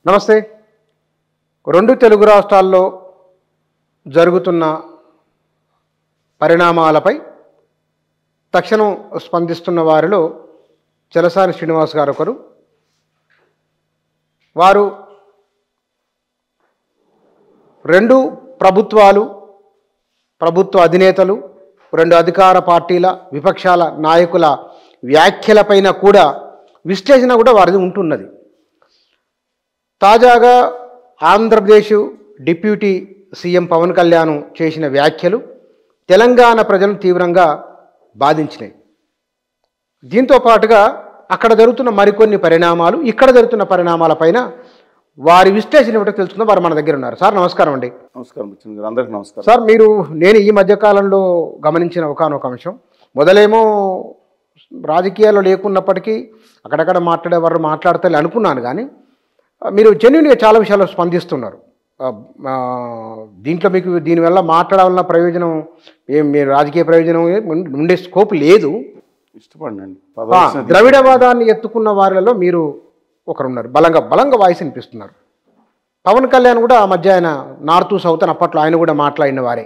నమస్తే. రెండు తెలుగు రాష్ట్రాల్లో జరుగుతున్న పరిణామాలపై తక్షణం స్పందిస్తున్న వారిలో చలసాని శ్రీనివాస్ గారు ఒకరు. వారు రెండు ప్రభుత్వాలు, ప్రభుత్వ అధినేతలు, రెండు అధికార పార్టీల విపక్షాల నాయకుల వ్యాఖ్యలపైన కూడా విశ్లేషణ కూడా వారిది ఉంటున్నది. తాజాగా ఆంధ్రప్రదేశ్ డిప్యూటీ సీఎం పవన్ కళ్యాణ్ చేసిన వ్యాఖ్యలు తెలంగాణ ప్రజలను తీవ్రంగా బాధించినాయి. దీంతో పాటుగా అక్కడ జరుగుతున్న మరికొన్ని పరిణామాలు, ఇక్కడ జరుగుతున్న పరిణామాలపైన వారి విశ్లేషణ ఏమిటో తెలుసుకుందాం. వారు మన దగ్గర ఉన్నారు. సార్ నమస్కారం అండి. నమస్కారం అందరికీ నమస్కారం. సార్, నేను ఈ మధ్యకాలంలో గమనించిన ఒకానొక అంశం, మొదలేమో రాజకీయాల్లో లేకున్నప్పటికీ అక్కడక్కడ మాట్లాడేవారు మాట్లాడతారు అనుకున్నాను, కానీ మీరు జెన్యూన్గా చాలా విషయాలు స్పందిస్తున్నారు. దీంట్లో మీకు దీనివల్ల మాట్లాడాలన్న ప్రయోజనం మీరు రాజకీయ ప్రయోజనం ఉండే స్కోప్ లేదు. ఇష్టపడినండి. ద్రవిడవాదాన్ని ఎత్తుకున్న వారిలో మీరు ఒకరున్నారు. బలంగా వాయిస్ వినిపిస్తున్నారు. పవన్ కళ్యాణ్ కూడా ఆ మధ్య ఆయన నార్త్ సౌత్ అని అప్పట్లో ఆయన కూడా మాట్లాడిన వారే.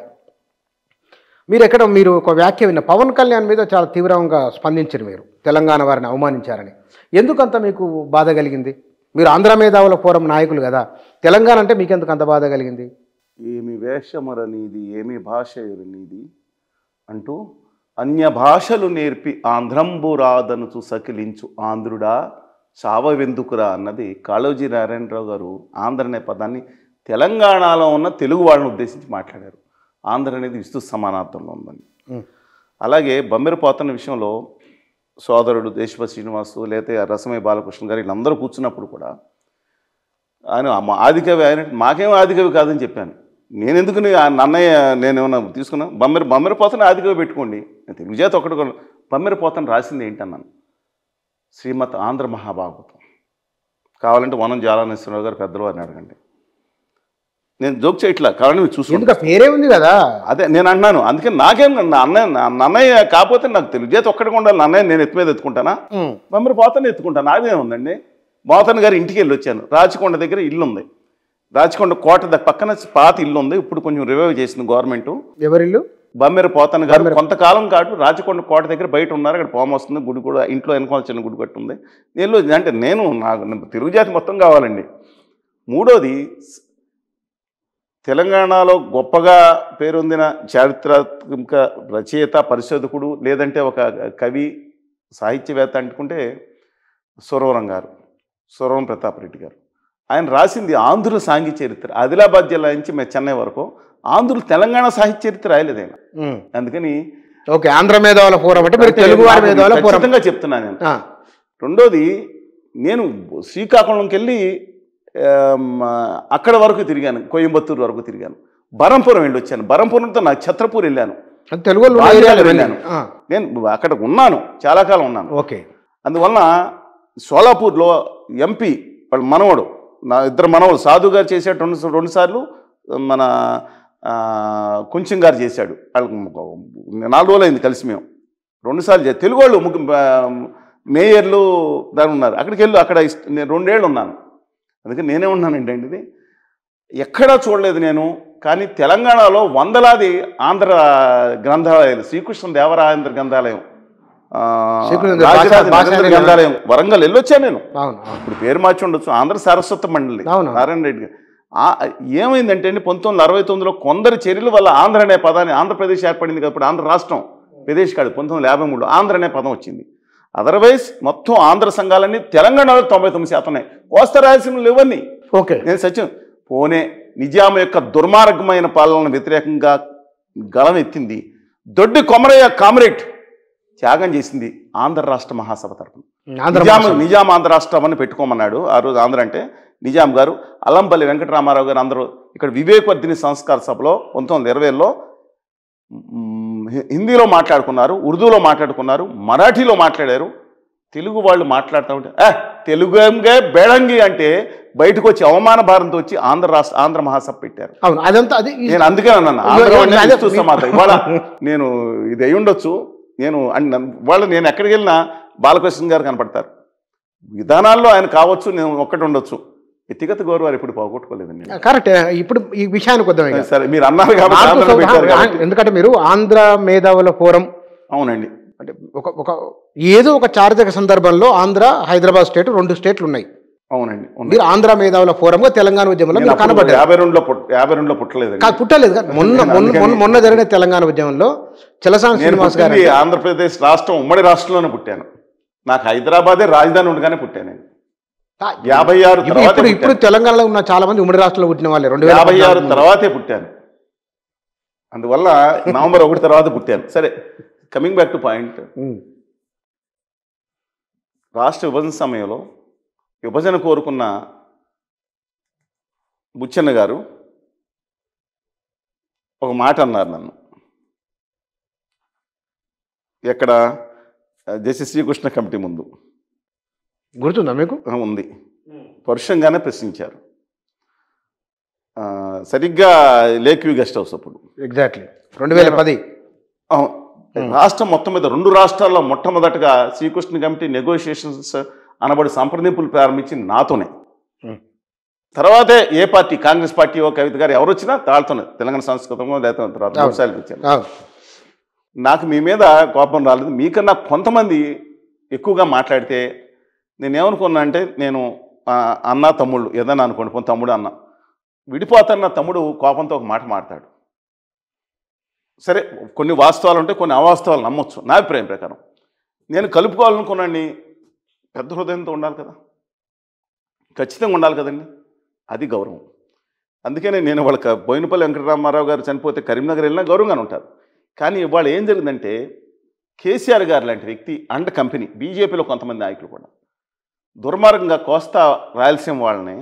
మీరు ఒక వ్యాఖ్య విన్న పవన్ కళ్యాణ్ మీద చాలా తీవ్రంగా స్పందించారు. మీరు తెలంగాణ వారిని అవమానించారని. ఎందుకంత మీకు బాధ కలిగింది? మీరు ఆంధ్ర మేధావుల ఫోరం నాయకులు కదా, తెలంగాణ అంటే మీకెందుకు అంత బాధ కలిగింది? ఏమి వేషమరనీది, ఏమి భాష ఎరనీది అంటూ అన్య భాషలు నేర్పి ఆంధ్రంబురాదనుచు సకిలించు ఆంధ్రుడా చావవెందుకురా అన్నది కాళోజీ నారాయణరావు గారు ఆంధ్ర అనే పదాన్ని తెలంగాణలో ఉన్న తెలుగు వాళ్ళని ఉద్దేశించి మాట్లాడారు. ఆంధ్ర అనేది విస్తృత సమానార్థంలో ఉందని. అలాగే బమ్మెరపోతన్న విషయంలో సోదరుడు దేశపతి శ్రీనివాసు లేకపోతే రసమయ్య బాలకృష్ణ గారు వీళ్ళందరూ కూర్చున్నప్పుడు కూడా ఆయన ఆదికవి ఆయన మాకేమో ఆదికవి కాదని చెప్పాను. నేను ఎందుకు అన్నయ్య నేనేమన్నా తీసుకున్నా? బమ్మెరపోతన ఆదికవి పెట్టుకోండి, తెలుగు జాతి ఒకటి బమ్మెరపోతన రాసింది ఏంటన్నాను. శ్రీమద్ ఆంధ్ర మహాభాగవతం. కావాలంటే వనం జాలానేశ్వరరావు గారు పెద్దవారిని అడగండి. నేను జోక్ చేయట్లా, కావాలంటే మీరు చూసుకుంటా, పేరే ఉంది కదా. అదే నేను అన్నాను. అందుకే నాకేం అన్నయ్య కాకపోతే నాకు తెలుగు చేతి ఒక్కడికి ఉండాలి. అన్నయ్య నేను ఎత్తు మీద ఎత్తుకుంటానా? మమ్మల్ని పోతనే ఎత్తుకుంటాను. నాదేముందండి. మోతన్ గారి ఇంటికి వెళ్ళి వచ్చాను. రాచకొండ దగ్గర ఇల్లు ఉంది. రాచకొండ కోట పక్కన పాత ఇల్లు ఉంది. ఇప్పుడు కొంచెం రివైవ్ చేసింది గవర్నమెంట్. ఎవరిల్లు? బమ్మెర పోతన్ గారు కొంతకాలం కాదు రాచకొండ కోట దగ్గర బయట ఉన్నారు. అక్కడ పోమ వస్తుంది. గుడి కూడా ఇంట్లో వెనకాల చిన్న గుడి కట్టు ఉంది. నేను నాకు తెలుగు జాతి మొత్తం కావాలండి. మూడోది, తెలంగాణలో గొప్పగా పేరొందిన చారిత్రాత్మక రచయిత, పరిశోధకుడు, లేదంటే ఒక కవి, సాహిత్యవేత్త అంటుకుంటే సురవరం గారు, సురవరం ప్రతాప్ రెడ్డి గారు. ఆయన రాసింది ఆంధ్రుల సాంఘిక చరిత్ర. ఆదిలాబాద్ జిల్లా నుంచి చెన్నై వరకు ఆంధ్రులు తెలంగాణ సాహిత్య చరిత్ర రాయలేదు ఆయన. అందుకని ఆంధ్ర మేధావుల ఫోరం అంటే మీరు తెలుగు వారి మేధావుల ఫోరం ఖచ్చితంగా చెప్తున్నాను నేను. రెండోది, నేను శ్రీకాకుళంకి వెళ్ళి అక్కడ వరకు తిరిగాను, కోయంబత్తూరు వరకు తిరిగాను, బరంపురం వెళ్ళి వచ్చాను. బరంపురంతో నాకు ఛత్రపూర్ వెళ్ళాను, తెలుగు వెళ్ళాను. నేను అక్కడ ఉన్నాను, చాలా కాలం ఉన్నాను. ఓకే. అందువలన సోలాపూర్లో ఎంపీ వాళ్ళ మనవడు, నా ఇద్దరు మనవడు, సాధు గారు చేశాడు రెండు సార్లు, మన కొంచెం గారు చేశాడు. వాళ్ళకి 4 రోజులు అయింది కలిసి మేము 2 సార్లు తెలుగు వాళ్ళు మేయర్లు దాని ఉన్నారు. అక్కడికి వెళ్ళి అక్కడ నేను 2 ఏళ్ళు ఉన్నాను. అందుకని నేనే ఉన్నానండి. ఇది ఎక్కడా చూడలేదు నేను. కానీ తెలంగాణలో వందలాది ఆంధ్ర గ్రంథాలయాలు, శ్రీకృష్ణ దేవరాయంధ్ర గ్రంథాలయం, గ్రంథాలయం, వరంగల్ వెళ్ళొచ్చాను నేను. ఇప్పుడు పేరు మార్చి ఉండొచ్చు, ఆంధ్ర సారస్వత మండలి నారాయణ రెడ్డి గారు. ఏమైందంటే అండి, 1969లో కొందరి చర్యల వల్ల ఆంధ్ర అనే పదాన్ని, ఆంధ్రప్రదేశ్ ఏర్పడింది కాబట్టి ఆంధ్ర రాష్ట్రం ప్రదేశ్ కాదు, 1953 ఆంధ్ర అనే పదం వచ్చింది. అదర్వైజ్ మొత్తం ఆంధ్ర సంఘాలన్నీ తెలంగాణలో 99% ఉన్నాయి, కోస్తా రాయలసీమలు ఇవన్నీ. ఓకే. నేను సత్యం పోనే నిజాం యొక్క దుర్మార్గమైన పాలనకు వ్యతిరేకంగా గళం ఎత్తింది. దొడ్డి కొమరయ్య కామ్రేడ్ త్యాగం చేసింది ఆంధ్ర రాష్ట్ర మహాసభ తరఫున. నిజాం ఆంధ్ర రాష్ట్రం అని పెట్టుకోమన్నాడు ఆ రోజు. ఆంధ్ర అంటే నిజాం గారు, అల్లంపల్లి వెంకటరామారావు గారు అందరూ ఇక్కడ వివేకవర్ధిని సంస్కార సభలో 1920లో హిందీలో మాట్లాడుకున్నారు, ఉర్దూలో మాట్లాడుకున్నారు, మరాఠీలో మాట్లాడారు. తెలుగు వాళ్ళు మాట్లాడుతూ ఉంటే తెలుగుగా బేడంగి అంటే బయటకు వచ్చి అవమాన భారంతో వచ్చి ఆంధ్ర మహాసభ పెట్టారు. నేను అందుకే అన్నాను ఇవాళ నేను ఇది అయి ఉండొచ్చు. నేను ఎక్కడికి వెళ్ళినా బాలకృష్ణ గారు కనపడతారు. విధానాల్లో ఆయన కావచ్చు, నేను ఒక్కటి ఉండొచ్చు. వ్యక్తిగత గౌరవాలు ఎప్పుడు పోగొట్టుకోలేదండి. కరెక్ట్. ఇప్పుడు ఈ విషయానికి వద్దాం ఇక. సరే, మీరు అన్నారు కాబట్టి ఆంధ్రలో పెట్టారు కాబట్టి. ఎందుకంటే మీరు ఆంధ్ర మేధావుల ఫోరం, అవునండి, అంటే ఒక ఏదో ఒక చారిత్రక సందర్భంలో ఆంధ్ర, హైదరాబాద్ స్టేట్ 2 స్టేట్లు ఉన్నాయి. అవునండి, మీరు ఆంధ్ర మేధావుల ఫోరంగా తెలంగాణ ఉద్యమంలో మీరు కనబడ్డారు. 52లో పుట్టలేదు, పుట్టలేదు కదా. మొన్న జరిగిన తెలంగాణ ఉద్యమంలో చలసాని శ్రీనివాస్ గారు ఆంధ్రప్రదేశ్ రాష్ట్రం ఉమ్మడి రాష్ట్రంలోనే పుట్టాను. నాకు హైదరాబాదే రాజధాని ఉండగానే పుట్టాను. 56 ఇప్పుడు తెలంగాణలో ఉన్న చాలా మంది ఉమ్మడి రాష్ట్రంలో పుట్టిన వాళ్ళే. 2056 తర్వాతే పుట్టాను. అందువల్ల నవంబర్ 1 తర్వాత పుట్టాను. సరే, కమింగ్ బ్యాక్ టు పాయింట్. రాష్ట్ర విభజన సమయంలో విభజన కోరుకున్న బుచ్చన్న గారు ఒక మాట అన్నారు నన్ను. ఎక్కడ? జస్టిస్ శ్రీకృష్ణ కమిటీ ముందు. గుర్తుందా మీకు? ఉంది. పరుషంగానే ప్రశ్నించారు. సరిగ్గా లేక్ వ్యూ గెస్ట్ హౌస్ అప్పుడు. ఎగ్జాక్ట్లీ 2010. రాష్ట్రం మొత్తం మీద 2 రాష్ట్రాల్లో మొట్టమొదటిగా శ్రీకృష్ణ కమిటీ నెగోషియేషన్స్ అనబడి సంప్రదింపులు ప్రారంభించింది నాతోనే. తర్వాతే ఏ పార్టీ, కాంగ్రెస్ పార్టీ కవిత గారు ఎవరు వచ్చినా తాళ్తోనే, తెలంగాణ సంస్కృతంలో లేదా తర్వాత వ్యవసాయాలకు వచ్చారు. నాకు మీ మీద కోపం రాలేదు. మీకన్నా కొంతమంది ఎక్కువగా మాట్లాడితే నేనేమనుకున్నా అంటే, నేను అన్న తమ్ముళ్ళు ఏదన్నా అనుకోండి, పోనీ తమ్ముడు అన్న విడిపోతాన్న తమ్ముడు కోపంతో ఒక మాట మాట్లాడు. సరే, కొన్ని వాస్తవాలు ఉంటే కొన్ని అవాస్తవాలు నమ్మొచ్చు. నా అభిప్రాయం ప్రకారం నేను కలుపుకోవాలనుకున్నాండి. పెద్ద హృదయంతో ఉండాలి కదా, ఖచ్చితంగా ఉండాలి కదండి, అది గౌరవం. అందుకనే నేను వాళ్ళకి బోయినపల్లి వెంకటరామారావు గారు చనిపోతే కరీంనగర్ వెళ్ళినా గౌరవంగానే ఉంటారు. కానీ ఇవాళ ఏం జరిగిందంటే, కేసీఆర్ గారు లాంటి వ్యక్తి అండ్ కంపెనీ, బీజేపీలో కొంతమంది నాయకులు కూడా దుర్మార్గంగా కోస్తా రాయలసీమ వాళ్ళని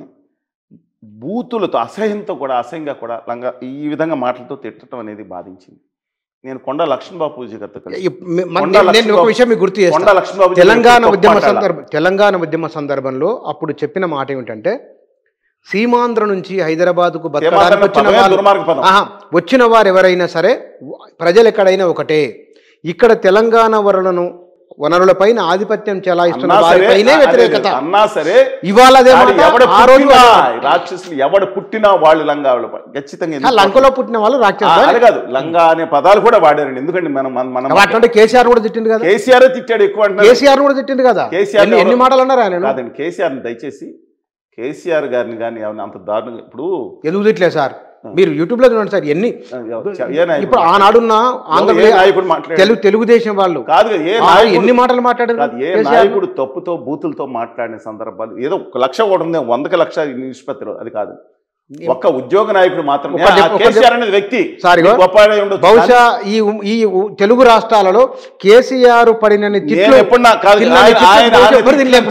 బూతులతో, అసహ్యంగా కూడా ఈ విధంగా మాటలతో తిట్టడం అనేది బాధించింది. నేను కొండ లక్ష్మణబాబు పూజ గారితో తెలంగాణ ఉద్యమ సందర్భంలో అప్పుడు చెప్పిన మాట ఏమిటంటే, సీమాంధ్ర నుంచి హైదరాబాద్కు వచ్చిన వారు ఎవరైనా సరే, ప్రజలు ఎక్కడైనా ఒకటే, ఇక్కడ తెలంగాణ వనరులపైన ఆధిపత్యం చెలాయిస్తున్న వారిపైనే వ్యతిరేకత అన్నా సరే, ఇవాళ రాక్షసులు ఎవడు పుట్టినా వాళ్ళు లంగా, ఖచ్చితంగా లంకలో పుట్టిన వాళ్ళు రాక్షసులు కాదు, లంగా అనే పదాలు కూడా వాడారండి. ఎందుకంటే మనం కేసీఆర్ కూడా తిట్టింది కదా, కేసీఆర్ తిట్టాడు ఎక్కువ, కేసీఆర్ కూడా తిట్టింది కదా. కేసీఆర్ ఎన్ని మాటలు అన్నారు ఆయన? కాదండి, కేసీఆర్ దయచేసి కేసీఆర్ గారిని కానీ అంత దారుణంగా ఇప్పుడు ఎందుకు తిట్టలేదు సార్? మీరు యూట్యూబ్ లో చూడండి సార్, ఎన్ని ఇప్పుడు ఆనాడున్న ఆంధ్రప్రదేశ్ తెలుగుదేశం వాళ్ళు కాదు ఎన్ని మాటలు మాట్లాడారు. ఏ నాయకుడు తప్పుతో బూతులతో మాట్లాడిన సందర్భాలు ఏదో 1,00,000 కూడా ఉంది, 100,00,000 నిష్పత్తిలో, అది కాదు. ఒక్క ఉద్యోగ నాయకుడు మాత్రం కేసీఆర్ అనేది వ్యక్తి బహుశా ఈ తెలుగు రాష్ట్రాలలో కేసీఆర్ పడినన్ని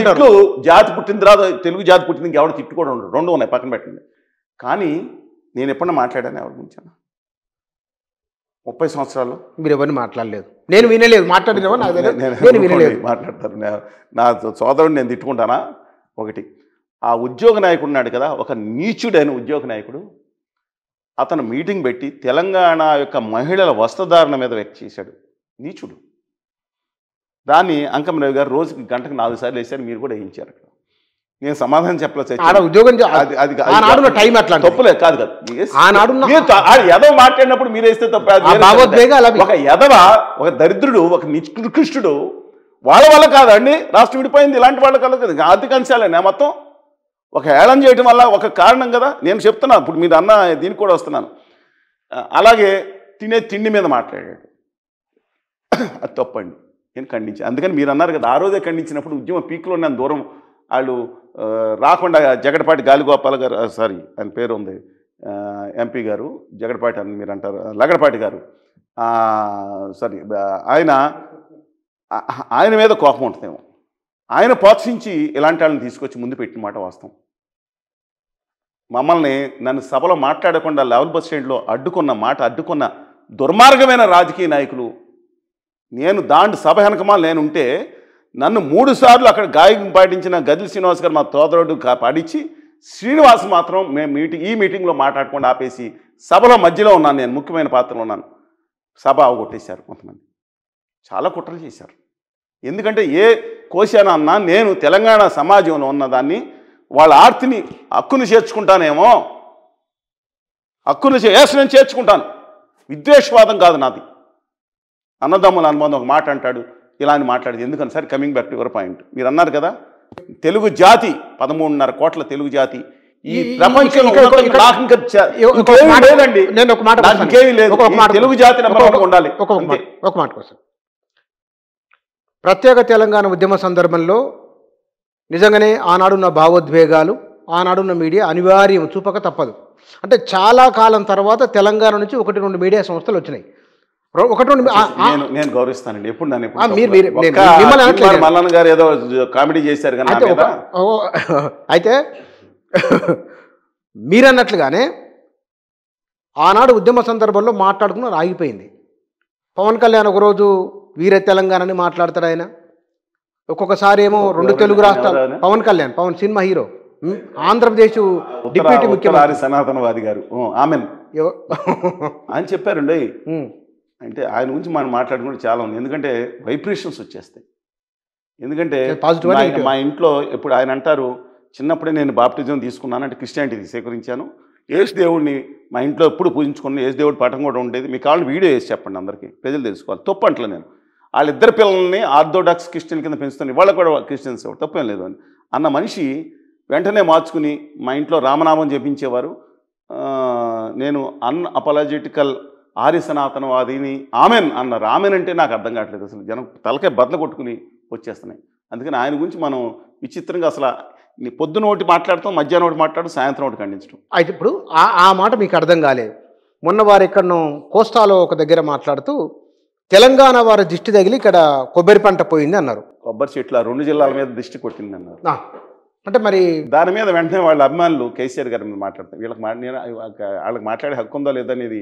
తిట్లు జాతి పుట్టిన తర్వాత తెలుగు జాతి పుట్టింది ఇంకెవడు తిట్టు కూడా ఉండదు, 2 ఉన్నాయి పక్కన పెట్టండి. కానీ నేను ఎప్పుడన్నా మాట్లాడాను ఎవరి గురించి? 30 సంవత్సరాల్లో మీరు ఎవరిని మాట్లాడలేదు, నేను వినలేదు. మాట్లాడినవా? మాట్లాడతారు. నా సోదరుడు నేను తిట్టుకుంటానా? ఒకటి, ఆ ఉద్యోగ నాయకుడు ఉన్నాడు కదా, ఒక నీచుడైన ఉద్యోగ నాయకుడు, అతను మీటింగ్ పెట్టి తెలంగాణ యొక్క మహిళల వస్త్రధారణ మీద వ్యక్తి చేశాడు. నీచుడు. దాన్ని అంకమరావు గారు రోజుకి గంటకు 4 సార్లు వేశారు, మీరు కూడా వేయించారు. నేను సమాధానం చెప్పలేదు. తప్పులేదు, కాదు ఎదవ మాట్లాడినప్పుడు మీరు వేస్తే తప్ప. ఒక ఎదవ, ఒక దరిద్రుడు, ఒక నికృష్టుడు వాళ్ళ వల్ల కాదండి రాష్ట్రం విడిపోయింది. ఇలాంటి వాళ్ళ కల కదా, ఆర్థిక అంశాలే మొత్తం ఒక హేళన చేయడం వల్ల ఒక కారణం కదా. నేను చెప్తున్నా, ఇప్పుడు మీరు అన్న దీనికి కూడా వస్తున్నాను. అలాగే తినే తిండి మీద మాట్లాడాడు, అది తప్పండి, నేను ఖండించాను. అందుకని మీరు అన్నారు కదా, ఆ రోజే ఖండించినప్పుడు ఉద్యమ పీక్లో నేను దూరం వాళ్ళు రాకుండా జగడపాటి గాలిగోపాల్ గారు, సారీ ఆయన పేరు ఉంది, ఎంపీ గారు జగడపాటి అని మీరు అంటారు, లగడపాటి గారు, సారీ ఆయన మీద కోపం ఉంటుందేమో. ఆయన ప్రోత్సహించి ఇలాంటి వాళ్ళని తీసుకొచ్చి ముందు పెట్టిన మాట వాస్తవం. మమ్మల్ని నన్ను సభలో మాట్లాడకుండా లెవెల్ బస్ స్టాండ్లో అడ్డుకున్న దుర్మార్గమైన రాజకీయ నాయకులు. నేను సభ వెనకమాల నేను ఉంటే నన్ను 3 సార్లు అక్కడ గాయం పాటించిన గదిలి శ్రీనివాస్ గారు మా తోదరుడు పాడించి, శ్రీనివాస్ మాత్రం మేము ఈ మీటింగ్లో మాట్లాడకుండా ఆపేసి సభలో మధ్యలో ఉన్నాను, నేను ముఖ్యమైన పాత్రలో ఉన్నాను. సభ అవగొట్టేశారు కొంతమంది, చాలా కుట్రలు చేశారు. ఎందుకంటే ఏ కోశాన అన్నా నేను తెలంగాణ సమాజంలో ఉన్నదాన్ని వాళ్ళ ఆర్తిని హక్కును చేర్చుకుంటానేమో, నేను చేర్చుకుంటాను. విద్వేషవాదం కాదు నాది. అన్నదమ్ముల అనుబంధం ఒక మాట అంటాడు, ఇలా అని మాట్లాడేది ఎందుకని sir? Coming back to your point, మీరు అన్నారు కదా తెలుగు జాతి 13.5 కోట్ల తెలుగు జాతి ఈ ప్రపంచంలో తెలుగు జాతి ఉండాలి. ఒక మాట కోసం ప్రత్యేక తెలంగాణ ఉద్యమ సందర్భంలో నిజంగానే ఆనాడున్న భావోద్వేగాలు, ఆనాడున్న మీడియా అనివార్యం, చూపక తప్పదు. అంటే చాలా కాలం తర్వాత తెలంగాణ నుంచి 1-2 మీడియా సంస్థలు వచ్చినాయి. 1-2 నేను గౌరవిస్తానండి. ఎప్పుడు నన్ను మిమ్మల్ని మల్లన్న గారు ఏదో కామెడీ చేశారు కదా. అయితే మీరన్నట్లుగానే ఆనాడు ఉద్యమ సందర్భంలో మాట్లాడుకున్న ఆగిపోయింది. పవన్ కళ్యాణ్ ఒకరోజు వీర తెలంగాణని మాట్లాడతాడు ఆయన, ఒక్కొక్కసారి ఏమో 2 తెలుగు రాష్ట్రాలు. Pawan cinema hero, Andhra Pradesh deputy ముఖ్యమంత్రి సనాతనవాది గారు ఆమెన్ అని చెప్పారండి. అంటే ఆయన గురించి మనం మాట్లాడుకుంటే చాలా ఉంది. ఎందుకంటే వైబ్రేషన్స్ వచ్చేస్తాయి. ఎందుకంటే మా ఇంట్లో ఎప్పుడు ఆయన అంటారు, చిన్నప్పుడే నేను బాప్టిజం తీసుకున్నాను, అంటే క్రిస్టియానిటీ స్వీకరించాను, యేసు దేవుడిని మా ఇంట్లో ఎప్పుడు పూజించుకున్నాను, యేసు దేవుడి పటం కూడా ఉండేది. మీకు కావాలి వీడియో వేసి చెప్పండి, అందరికీ ప్రజలు తెలుసుకోవాలి. తప్పు అంటలే నేను. వాళ్ళిద్దరు పిల్లల్ని ఆర్థోడాక్స్ క్రిస్టియన్ కింద పెంచుతాను, వాళ్ళకు కూడా క్రిస్టియన్స్ తప్పేం లేదు అని అన్న మనిషి వెంటనే మార్చుకుని మా ఇంట్లో రామనామం జపించేవారు. నేను అన్అపలాజెటికల్ ఆర్య సనాతనవాదిని ఆమెన్ అన్నారు. ఆమెన్ అంటే నాకు అర్థం కావట్లేదు, అసలు జనం తలకే బద్దలు కొట్టుకుని వచ్చేస్తున్నాయి. అందుకని ఆయన గురించి మనం విచిత్రంగా అసలు పొద్దున ఒకటి మాట్లాడతాం, మధ్యాహ్నం ఒకటి మాట్లాడటం, సాయంత్రం ఒకటి ఖండించడం. అయితే ఇప్పుడు ఆ మాట మీకు అర్థం కాలేదు. మొన్న వారు ఎక్కడనో కోస్తాలో ఒక దగ్గర మాట్లాడుతూ తెలంగాణ వారి దిష్టి తగిలి ఇక్కడ కొబ్బరి పంట పోయింది అన్నారు. కొబ్బరి చెట్ల 2 జిల్లాల మీద దిష్టి కొట్టింది అన్నారు. అంటే మరి దాని మీద వెంటనే వాళ్ళ అభిమానులు కేసీఆర్ గారి మీద మాట్లాడతారు. వాళ్ళకి మాట్లాడే హక్కు ఉందో లేదనేది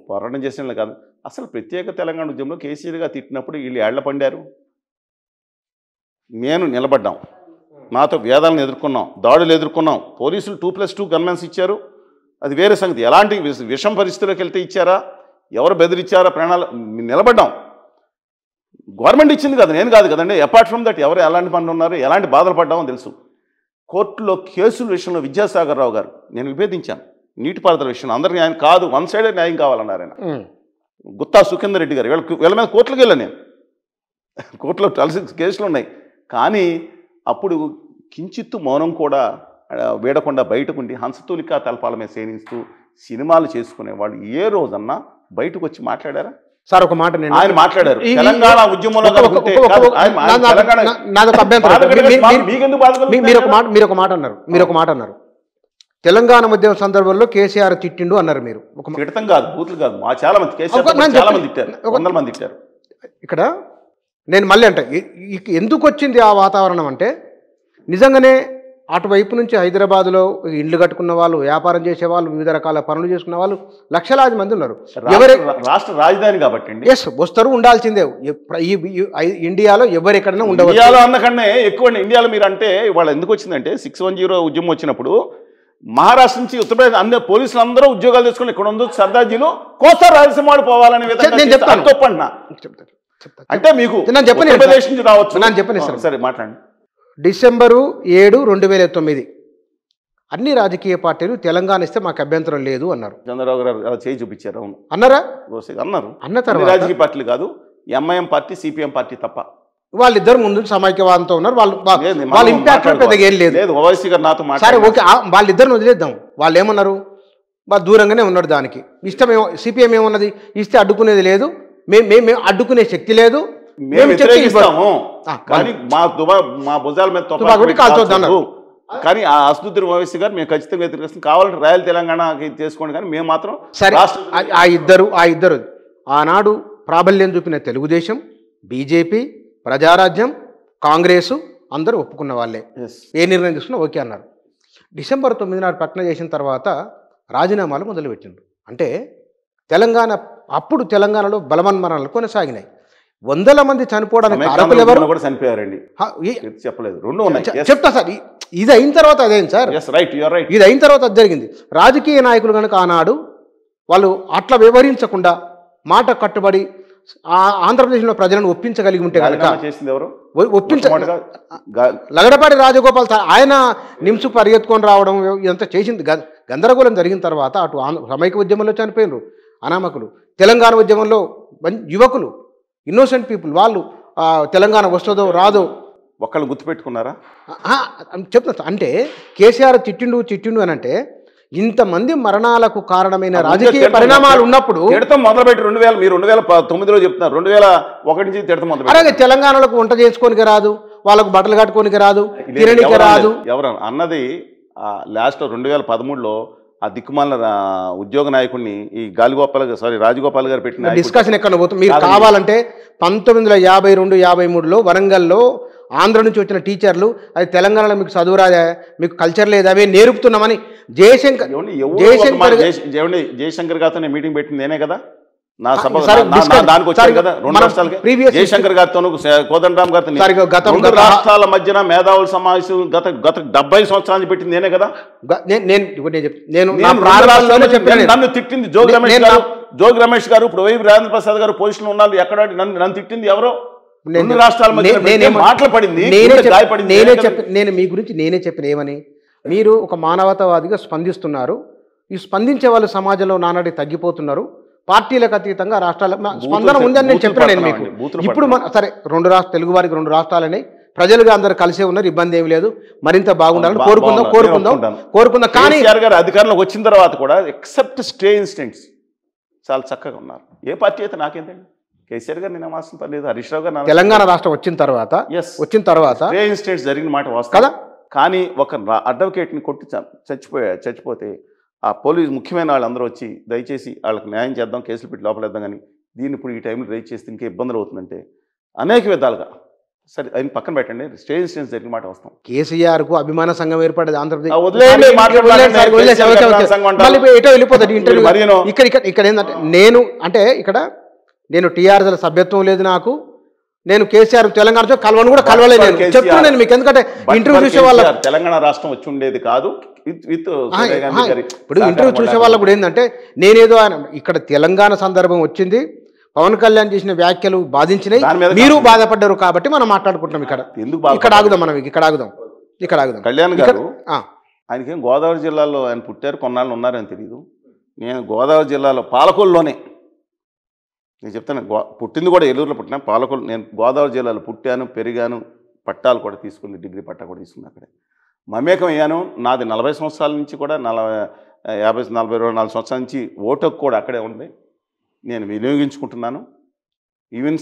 పోరాటం చేసిన కాదు. అసలు ప్రత్యేక తెలంగాణ ఉద్యమంలో కేసీఆర్ గారు తిట్టినప్పుడు వీళ్ళు ఏళ్ల పండారు. నేను నిలబడ్డాం, నాతో వేదాలను ఎదుర్కొన్నాం, దాడులు ఎదుర్కొన్నాం. పోలీసులు 2+2 గన్మెన్స్ ఇచ్చారు, అది వేరే సంగతి. ఎలాంటి విషం పరిస్థితుల్లోకి వెళ్తే ఇచ్చారా, ఎవరు బెదిరించారా, ప్రాణాలు నిలబడ్డాం. గవర్నమెంట్ ఇచ్చింది కదా, నేను కాదు కదండి. అపార్ట్ ఫ్రమ్ దట్ ఎవరు ఎలాంటి పనులు ఉన్నారు, ఎలాంటి బాధలు పడ్డామో తెలుసు. కోర్టులో కేసుల విషయంలో విద్యాసాగర్ రావు గారు నేను విభేదించాను. నీటిపారుదల విషయంలో అందరికీ న్యాయం కాదు, 1 సైడే న్యాయం కావాలన్నారు ఆయన. గుత్తా సుఖేందర్ రెడ్డి గారు వీళ్ళ మీద కోర్టులకు వెళ్ళాను నేను. కోర్టులో 6 కేసులు ఉన్నాయి. కానీ అప్పుడు కించిత్తు మౌనం కూడా వేడకుండా బయటకుండి హంసతూలికా తల్పాల మీద సేనిస్తూ సినిమాలు చేసుకునేవాళ్ళు ఏ రోజన్నా బయటకు వచ్చి మాట్లాడారా? సార్ ఒక మాట ఆయన మాట్లాడారు. తెలంగాణ ఉద్యమంలో మీరు ఒక మాట అన్నారు. తెలంగాణ ఉద్యమం సందర్భంలో కేసీఆర్ తిట్టిండు అన్నారు. మీరు తిట్టం కాదు, బూతులు కాదు, మా చాలా మంది కేసీఆర్ చాలా మంది తిట్టారు, 100 మంది తిట్టారు. ఇక్కడ నేను మళ్ళీ అంటే ఎందుకు వచ్చింది ఆ వాతావరణం అంటే, నిజంగానే అటువైపు నుంచి హైదరాబాద్లో ఇండ్లు కట్టుకున్న వాళ్ళు, వ్యాపారం చేసేవాళ్ళు, వివిధ రకాల పనులు చేసుకున్న వాళ్ళు లక్షలాది మంది ఉన్నారు. రాష్ట్ర రాజధాని కాబట్టి ఎస్ వస్తారు, ఉండాల్సిందే. ఇండియాలో ఎవరెక్కడైనా ఉండవచ్చు. ఇండియాలో అన్నకన్నా ఎక్కువ ఇండియాలో మీరు అంటే వాళ్ళు ఎందుకు వచ్చిందంటే 610 ఉద్యమం వచ్చినప్పుడు మహారాష్ట్ర నుంచి ఉత్తరప్రదేశ్ అన్ని పోలీసులు అందరూ ఉద్యోగాలు తెచ్చుకుని ఇక్కడ ఉంది సర్దార్జీలు కోస్తా రాయలసీమ పోవాలనే విధంగా తప్పంటున్నా. అంటే మీకు ఉత్తరప్రదేశ్ నుంచి రావచ్చు. నేను చెప్పను సరే మాట్లాడండి. డిసెంబరు 7, 2009 అన్ని రాజకీయ పార్టీలు తెలంగాణ ఇస్తే మాకు అభ్యంతరం లేదు అన్నారు. చంద్రబాబు గారు అలా చేయి చూపించారు. అవును అన్నారా? అన్నారు. అన్న తర్వాత రాజకీయ పార్టీలు కాదు, ఎంఐఎం పార్టీ, సిపిఎం పార్టీ తప్ప వాళ్ళిద్దరు ముందు సమైక్యవాదంతో ఉన్నారు. వాళ్ళ ఇంపాక్ట్ పెద్దగా ఏం లేదు. ఓవైసీ గారు నాతో సరే ఓకే, వాళ్ళిద్దరిని వదిలేద్దాం. వాళ్ళు ఏమన్నారు, వాళ్ళు దూరంగానే ఉన్నాడు. దానికి ఇష్టమేమో సిపిఎం ఏమన్నది, ఇస్తే అడ్డుకునేది లేదు, మేము అడ్డుకునే శక్తి లేదు, మేము వ్యతిరేకిస్తాము కానీ మా భుజాల మీద కాల్చొద్దన్నారు. కానీ ఆ అసదుద్దీన్ ఓవైసీ గారు మేము ఖచ్చితంగా వ్యతిరేకిస్తాం, కావాలంటే రాయల్ తెలంగాణ చేసుకోండి, కానీ మేము మాత్రం సరే. ఆ ఇద్దరు ఆనాడు ప్రాబల్యం చూపిన తెలుగుదేశం, బీజేపీ, ప్రజారాజ్యం, కాంగ్రెసు అందరూ ఒప్పుకున్న వాళ్ళే. ఏ నిర్ణయం తీసుకున్నా ఓకే అన్నారు. డిసెంబర్ 9 నాడు ప్రకటన చేసిన తర్వాత రాజీనామాలు మొదలుపెట్టిండ్రు. అంటే అప్పుడు తెలంగాణలో బలవన్మరణలు కొనసాగినాయి. 100 మంది చనిపోవడానికి కారకులు ఎవరు? చనిపోయారండి, చెప్పలేదు. చెప్తా సార్, ఇది అయిన తర్వాత అదేంటి సార్? ఇది అయిన తర్వాత అది జరిగింది. రాజకీయ నాయకులు కనుక ఆనాడు వాళ్ళు అట్లా వ్యవహరించకుండా మాట కట్టుబడి ఆంధ్రప్రదేశ్లో ప్రజలను ఒప్పించగలిగి ఉంటే కనుక రాజీనామా చేసింది ఎవరు? లగడపాటి రాజగోపాల్ ఆయన నిమ్స్ పరిగెత్తుకొని రావడం ఇదంతా చేసింది. గందరగోళం జరిగిన తర్వాత అటు సమైక్య ఉద్యమంలో చనిపోయినారు అనామకులు, తెలంగాణ ఉద్యమంలో యువకులు, ఇన్నోసెంట్ పీపుల్ వాళ్ళు తెలంగాణ వస్తుందో రాదో ఒక్కళ్ళు గుర్తుపెట్టుకున్నారా? చెప్తున్నా. అంటే కేసీఆర్ చిట్టిండు అని అంటే ఇంతమంది మరణాలకు కారణమైన రాజకీయ పరిణామాలు ఉన్నప్పుడు తిడతాం మొదలుపెట్టి 2000 మీరు 2009లో చెప్తున్నారు, 2001 నుంచి తిడతాం మొదలు. అలాగే తెలంగాణలకు వంట చేసుకోనికి రాదు, వాళ్ళకు బట్టలు కట్టుకోనికి రాదు, తినడానికి రాదు. ఎవరు అన్నది లాస్ట్ 2013లో ఆ దిక్కుమాల ఉద్యోగ నాయకుడిని ఈ రాజగోపాల్ గారు పెట్టిన డిస్కషన్ ఎక్కడ పోతుంది. మీరు కావాలంటే 1952-53లో వరంగల్లో ఆంధ్ర నుంచి వచ్చిన టీచర్లు అది తెలంగాణలో మీకు చదువు రాదా, మీకు కల్చర్ లేదా, అవి నేర్పుతున్నామని జయశంకర్ గారితో నేను మీటింగ్ పెట్టింది నేనే కదా, నా సభ దానికి వచ్చాను కదా. 2 రాష్ట్రాలకి జయశంకర్ గారితో కోదండరామ్ గారితో 2 రాష్ట్రాల మధ్యన మేధావుల సమావేశం గత 70 సంవత్సరాల నుంచి పెట్టింది నేనే కదా. నన్ను తిట్టింది జోగి రమేష్ గారు, ఇప్పుడు వైవి రాజేంద్ర ప్రసాద్ గారు పొజిషన్ ఉన్నారు, ఎక్కడ నన్ను తిట్టింది ఎవరో. 2 రాష్ట్రాల మధ్య మాట్లాడింది నేను మీ గురించి నేనే చెప్పిన ఏమని, మీరు ఒక మానవతావాదిగా స్పందిస్తున్నారు, ఈ స్పందించే వాళ్ళు సమాజంలో నానాటి తగ్గిపోతున్నారు, పార్టీలకు అతీతంగా రాష్ట్రాల స్పందన ఉందని నేను చెప్పాను. నేను మీకు ఇప్పుడు సరే తెలుగు వారికి 2 రాష్ట్రాలని ప్రజలుగా అందరూ కలిసే ఉన్నారు, ఇబ్బంది ఏమి లేదు, మరింత బాగుండాలని కోరుకుందాం. కానీ అధికారంలోకి వచ్చిన తర్వాత కూడా ఎక్సెప్ట్ స్టే ఇన్స్టెంట్స్ చాలా చక్కగా ఉన్నారు. ఏ పార్టీ అయితే నాకేంటండి, కేసీఆర్ గారు నేను మాసం పర్లేదు, హరీష్ రావు గారు తెలంగాణ రాష్ట్రం వచ్చిన తర్వాత స్టే ఇన్స్టెంట్స్ జరిగిన మాట వాస్తవం కదా. కానీ ఒక అడ్వకేట్ని కొట్టి చచ్చిపోతే ఆ పోలీసు ముఖ్యమైన వాళ్ళందరూ వచ్చి దయచేసి వాళ్ళకి న్యాయం చేద్దాం, కేసులు పెట్టి లోపలేద్దాం, కానీ దీన్ని ఇప్పుడు ఈ టైంలో రైజ్ చేస్తే ఇంకా ఇబ్బందులు అవుతుందంటే అనేక విధాలుగా సరే ఆయన పక్కన పెట్టండి, స్టే ఇన్సిడెంట్స్ జరిగిన మాట వస్తాం. కేసీఆర్ కు అభిమాన సంఘం ఏర్పడేది ఆంధ్రప్రదేశ్ ఇక్కడ ఏంటంటే నేను టీఆర్ఎస్ సభ్యత్వం లేదు, నాకు నేను కేసీఆర్ తెలంగాణతో కలవలేదు చెప్తున్నాను నేను మీకు. ఎందుకంటే ఇంటర్వ్యూ చూసే వాళ్ళ తెలంగాణ రాష్ట్రం వచ్చి ఉండేది కాదు, ఇప్పుడు ఇంటర్వ్యూ చూసే వాళ్ళకు కూడా ఏంటంటే నేనేదో ఇక్కడ తెలంగాణ సందర్భం వచ్చింది, పవన్ కళ్యాణ్ చేసిన వ్యాఖ్యలు బాధించినాయి, మీరు బాధపడ్డారు కాబట్టి మనం మాట్లాడుకుంటున్నాం. ఇక్కడ ఆగుదాం. కళ్యాణ్ గారు ఆయనకేం గోదావరి జిల్లాలో ఆయన పుట్టారు, కొన్నాళ్ళు ఉన్నారని తెలియదు. నేను గోదావరి జిల్లాలో పాలకొల్లులోనే నేను చెప్తాను, పుట్టింది కూడా ఏలూరులో పుట్టినా, పాలకొల్లు. నేను గోదావరి జిల్లాలో పుట్టాను, పెరిగాను, పట్టాలు కూడా తీసుకుని, డిగ్రీ పట్టా కూడా తీసుకుని అక్కడే మమేకం అయ్యాను. నాది 40 సంవత్సరాల నుంచి కూడా 44 సంవత్సరాల నుంచి ఓటుకు కూడా అక్కడే ఉంది, నేను వినియోగించుకుంటున్నాను. ఈవెన్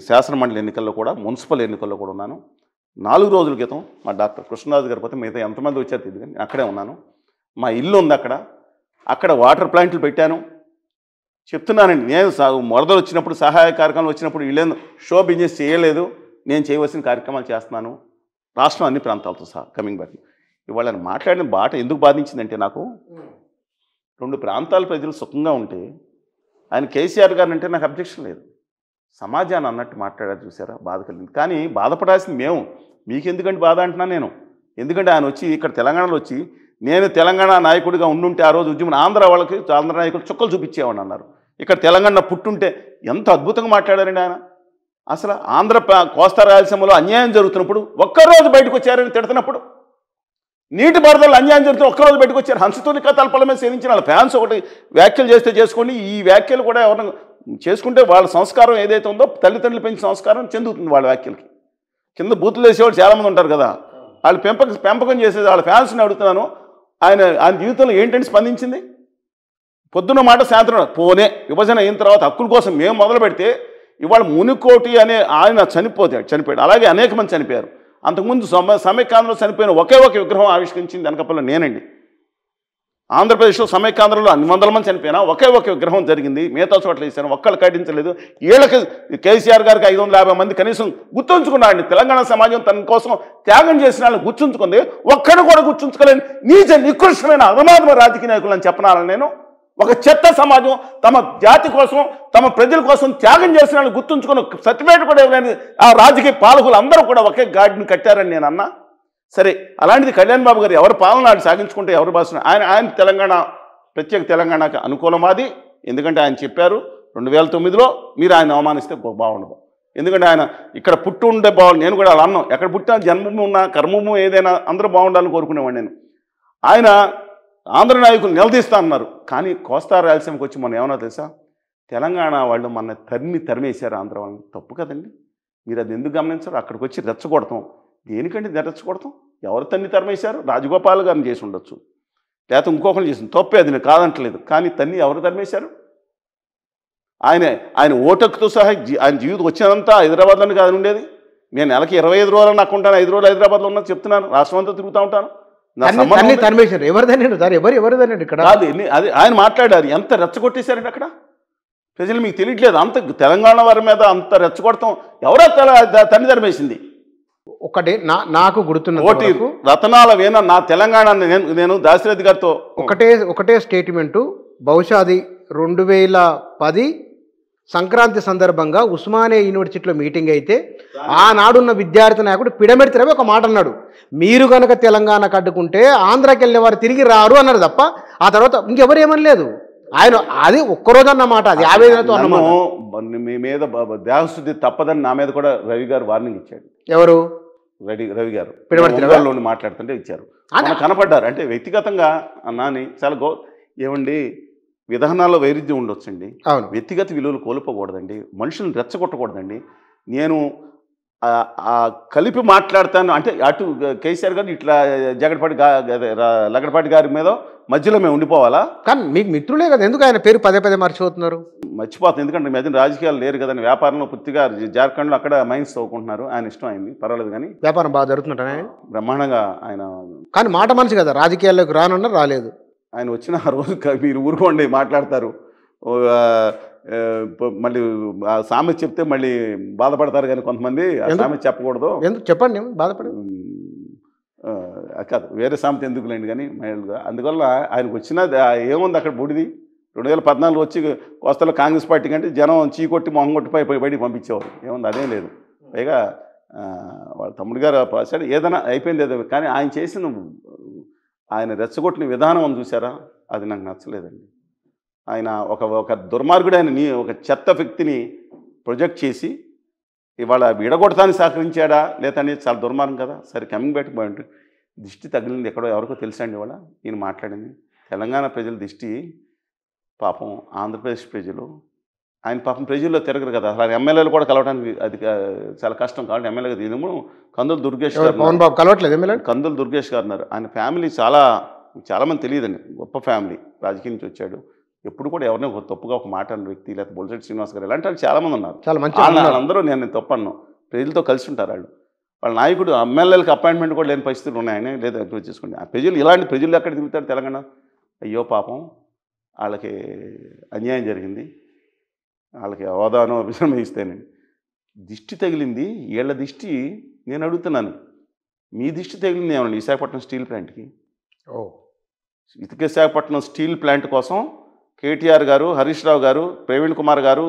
శాసనమండలి ఎన్నికల్లో కూడా, మున్సిపల్ ఎన్నికల్లో కూడా ఉన్నాను. 4 రోజుల క్రితం మా డాక్టర్ కృష్ణరాజు గారి పోతే మిగతా ఎంతమంది వచ్చారు తెలియదు, కానీ అక్కడే ఉన్నాను. మా ఇల్లు ఉంది అక్కడ వాటర్ ప్లాంట్లు పెట్టాను. చెప్తున్నానండి, నేను వరదలు వచ్చినప్పుడు, సహాయ కార్యక్రమాలు వచ్చినప్పుడు వీళ్ళేం షో బిజినెస్ చేయలేదు, నేను చేయవలసిన కార్యక్రమాలు చేస్తున్నాను, రాష్ట్రం అన్ని ప్రాంతాలతో సహా. కమింగ్ బ్యాక్, ఇవాళ మాట్లాడిన బాట ఎందుకు బాధించిందంటే, నాకు 2 ప్రాంతాల ప్రజలు సుఖంగా ఉంటే ఆయన కేసీఆర్ గారిని అంటే నాకు అబ్జెక్షన్ లేదు, సమాజాన్ని అన్నట్టు మాట్లాడారు చూసారా, బాధ కలిగింది. కానీ బాధపడాల్సింది మేము, మీకెందుకంటే బాధ అంటున్నాను నేను. ఎందుకంటే ఆయన వచ్చి ఇక్కడ తెలంగాణలో వచ్చి నేను తెలంగాణ నాయకుడిగా ఉండుంటే ఆ రోజు ఉద్యమం ఆంధ్ర వాళ్ళకి, ఆంధ్ర నాయకులు చుక్కలు చూపించేవాడిని అన్నారు. ఇక్కడ తెలంగాణ పుట్టుంటే ఎంత అద్భుతంగా మాట్లాడారండి ఆయన. అసలు కోస్తా రాయలసీమలో అన్యాయం జరుగుతున్నప్పుడు ఒక్కరోజు బయటకు వచ్చారని తిడుతున్నప్పుడు, నీటి వరదలు అన్యాయం జరుగుతున్న ఒక్కరోజు బయటకు వచ్చారు. హంసతూలిక తలపల మీద సేవించిన వాళ్ళ ఫ్యాన్స్ ఒకటి వ్యాఖ్యలు చేస్తే చేసుకోండి, ఈ వ్యాఖ్యలు కూడా ఎవరైనా చేసుకుంటే వాళ్ళ సంస్కారం ఏదైతే ఉందో, తల్లిదండ్రులు పెంచిన సంస్కారం చెందుతుంది వాళ్ళ వ్యాఖ్యలకి. కింద బూతులు వేసేవాళ్ళు చాలామంది ఉంటారు కదా, వాళ్ళు పెంపకం చేసేది వాళ్ళ ఫ్యాన్స్ని అడుగుతున్నాను. ఆయన జీవితంలో ఏంటంటే స్పందించింది, పొద్దున్న మాట సాయంత్రం పోనే విభజన అయిన తర్వాత హక్కుల కోసం మేము మొదలు పెడితే ఇవాళ మునికోటి అనే ఆయన చనిపోయాడు. అలాగే అనేక మంది చనిపోయారు. అంతకుముందు సమైక్యాంధ్రలో చనిపోయిన ఒకే ఒక విగ్రహం ఆవిష్కరించింది వెనకపల్లి నేనండి. ఆంధ్రప్రదేశ్లో సమైక్యాంధ్రలో 100 మంది చనిపోయినా ఒకే ఒక విగ్రహం జరిగింది, మిగతా చోట్ల వేసాను, ఒక్కళ్ళు ఖండించలేదు. వీళ్ళకి కేసీఆర్ గారికి 550 మంది కనీసం గుర్తుంచుకున్నాడు. తెలంగాణ సమాజం తన కోసం త్యాగం చేసిన వాళ్ళని గుర్తుంచుకుంది, ఒక్కడు కూడా గుర్తుంచుకోలేని నీచ నికృష్టమైన అధమాధమ రాజకీయ నాయకులు అని చెప్పనాలని నేను. ఒక చెత్త సమాజం తమ జాతి కోసం, తమ ప్రజల కోసం త్యాగం చేసిన వాళ్ళని గుర్తుంచుకున్న సర్టిఫికేట్ కూడా ఇవ్వలేని ఆ రాజకీయ పాలకులు అందరూ కూడా ఒకే గాడిని కట్టారని నేను అన్నా. సరే, అలాంటిది కళ్యాణ్ బాబు గారు ఎవరు పాలన సాగించుకుంటే ఎవరు భాష ఆయన తెలంగాణ ప్రత్యేక తెలంగాణకు అనుకూలమాది. ఎందుకంటే ఆయన చెప్పారు 2009లో మీరు ఆయన అవమానిస్తే బాగుండదు. ఎందుకంటే ఆయన ఇక్కడ పుట్టి ఉంటే బాగుండు. నేను కూడా అలా అన్నాం, ఎక్కడ పుట్టినా జన్మభూమి ఉన్నా కర్మభూమి ఏదైనా అందరూ బాగుండాలని కోరుకునేవాడు నేను. ఆయన ఆంధ్ర నాయకులు నిలదీస్తా అన్నారు, కానీ కోస్తా రాయలసీమకి వచ్చి మనం ఏమన్నా తెలుసా, తెలంగాణ వాళ్ళు మన తరిమేశారు ఆంధ్ర వాళ్ళని. తప్పు కదండి, మీరు అది ఎందుకు గమనించారు? అక్కడికి వచ్చి రెచ్చగొడతాం. దేనికండి రెచ్చగొడతాం? ఎవరు తరిమేశారు? రాజగోపాల్ గారిని చేసి ఉండొచ్చు, లేకపోతే ఇంకొకరు చేసింది, తప్పే, అది నేను కాదంటలేదు. కానీ ఎవరు తరిమేశారు? ఆయన ఓటకుతో సహా ఆయన జీవితం వచ్చినంతా హైదరాబాద్లోనే కాదు ఉండేది. నేను నెలకి 25 రోజులు నాకు ఉంటాను, 5 రోజులు హైదరాబాద్లో ఉన్నది చెప్తున్నాను, రాష్ట్రం అంతా తిరుగుతూ ఉంటాను. అది ఆయన మాట్లాడారు, ఎంత రెచ్చగొట్టేశారండి అక్కడ ప్రజలు. మీకు తెలియట్లేదు, అంత తెలంగాణ వారి మీద అంత రెచ్చగొడతాం. ఎవరో తన్ని తరిమేసింది? ఒకటి నాకు గుర్తున్న ఓటి రతనాల వేన నా తెలంగాణ. నేను దాశరథి గారితో ఒకటే స్టేట్మెంటు, బహుశా అది 2010 సంక్రాంతి సందర్భంగా ఉస్మానియా యూనివర్సిటీలో మీటింగ్ అయితే ఆనాడున్న విద్యార్థి నాయకుడు పిడమెడితే ఒక మాట అన్నాడు, మీరు కనుక తెలంగాణ కట్టుకుంటే ఆంధ్రాకి వెళ్ళే వారు తిరిగి రారు అన్నారు తప్ప ఆ తర్వాత ఇంకెవరు ఏమనలేదు. ఆయన అది ఒక్కరోజు అన్నమాట, అది ఆవేదనతో అన్నమాట. మీ మీద దేహశుద్ధి తప్పదని నా మీద కూడా రవి గారు వార్నింగ్ ఇచ్చాడు. ఎవరు? రవి గారు పిడమడిలోని మాట్లాడుతుంటే ఇచ్చారు, కనపడ్డారు. అంటే వ్యక్తిగతంగా అన్నాని చాలా ఏమండి, విధానాల్లో వైరుధ్యం ఉండొచ్చండి, వ్యక్తిగత విలువలు కోల్పోకూడదండి, మనుషులను రెచ్చగొట్టకూడదండి. నేను కలిపి మాట్లాడతాను అంటే అటు కేసీఆర్ గారు ఇట్లా లగడపాటి గారి మీద మధ్యలో మేము ఉండిపోవాలా? కానీ మీకు మిత్రులే కదా, ఎందుకు ఆయన పేరు పదే మర్చిపోతున్నారు? మర్చిపోతుంది, ఎందుకంటే మధ్యన రాజకీయాలు లేరు కదండి. వ్యాపారంలో పూర్తిగా జార్ఖండ్లో అక్కడ మైన్స్ తవ్వుకుంటున్నారు. ఆయన ఇష్టం అయింది, పర్వాలేదు. కానీ వ్యాపారం బాగా జరుగుతుంటానే బ్రహ్మాండంగా ఆయన. కానీ మాట మనిషి కదా, రాజకీయాల్లోకి రానున్నా రాలేదు. ఆయన వచ్చిన ఆ రోజు మీరు ఊరుకోండి మాట్లాడతారు, మళ్ళీ ఆ సామెత చెప్తే మళ్ళీ బాధపడతారు. కానీ కొంతమంది ఆ సామెత చెప్పకూడదు. ఎందుకు చెప్పండి, బాధపడి కాదు, వేరే సామెత ఎందుకులేండి. కానీ మైల్డ్గా అందువల్ల ఆయనకు వచ్చిన ఏముంది అక్కడ బుడిది. 2014 వచ్చి కోస్తాలో కాంగ్రెస్ పార్టీ కంటే జనం చీకొట్టి మొహం కొట్టిపై బయటికి పంపించేవారు. ఏముంది, అదేం లేదు. పైగా వాళ్ళ తమ్ముడు గారు సరే ఏదైనా అయిపోయింది ఏదో. కానీ ఆయన చేసిన ఆయన రెచ్చగొట్టిన విధానం అని చూసారా, అది నాకు నచ్చలేదండి. ఆయన ఒక దుర్మార్గుడు, ఆయన ఒక చెత్త వ్యక్తిని ప్రొజెక్ట్ చేసి ఇవాళ విడగొడతానికి సహకరించాడా లేదా అనేది చాలా దుర్మార్గం కదా. సరే, కమింగ్ బ్యాక్ పాయింట్, దిష్టి తగిలింది ఎక్కడో ఎవరికో తెలుసండి. ఇవాళ ఈయన మాట్లాడింది తెలంగాణ ప్రజల దిష్టి, పాపం ఆంధ్రప్రదేశ్ ప్రజలు, ఆయన పాపం ప్రజల్లో తిరగరు కదా. అసలు ఎమ్మెల్యేలు కూడా కలవడానికి అది చాలా కష్టం. కాబట్టి ఎమ్మెల్యేగా దీనిము కందుల దుర్గేష్ గారు కలవట్లేదు. కందుల దుర్గేష్ గారు ఉన్నారు. ఆయన ఫ్యామిలీ చాలామంది తెలియదండి, గొప్ప ఫ్యామిలీ, రాజకీయం నుంచి వచ్చాడు. ఎప్పుడు కూడా ఎవరినో తప్పుగా ఒక మాట అన్న వ్యక్తి, లేకపోతే బొలిశెట్టి శ్రీనివాస్ గారు ఇలాంటి వాళ్ళు చాలామంది ఉన్నారు. చాలా మంచి వాళ్ళందరూ నేను తప్పను, ప్రజలతో కలిసి ఉంటారు వాళ్ళు. వాళ్ళ నాయకుడు ఎమ్మెల్యేలకు అపాయింట్మెంట్ కూడా లేని పరిస్థితులు ఉన్నాయని లేదా ఎంకరేజ్ చేసుకోండి. ఆ ప్రజలు ఇలాంటి ప్రజలు ఎక్కడ తిరుగుతారు తెలంగాణ? అయ్యో పాపం, వాళ్ళకి అన్యాయం జరిగింది, వాళ్ళకి అవధానం అభిశ్రమ ఇస్తేనండి. దిష్టి తగిలింది వీళ్ళ దిష్టి. నేను అడుగుతున్నాను, మీ దిష్టి తగిలింది ఏమన్నా విశాఖపట్నం స్టీల్ ప్లాంట్కి? విశాఖపట్నం స్టీల్ ప్లాంట్ కోసం కేటీఆర్ గారు, హరీష్ రావు గారు, ప్రవీణ్ కుమార్ గారు,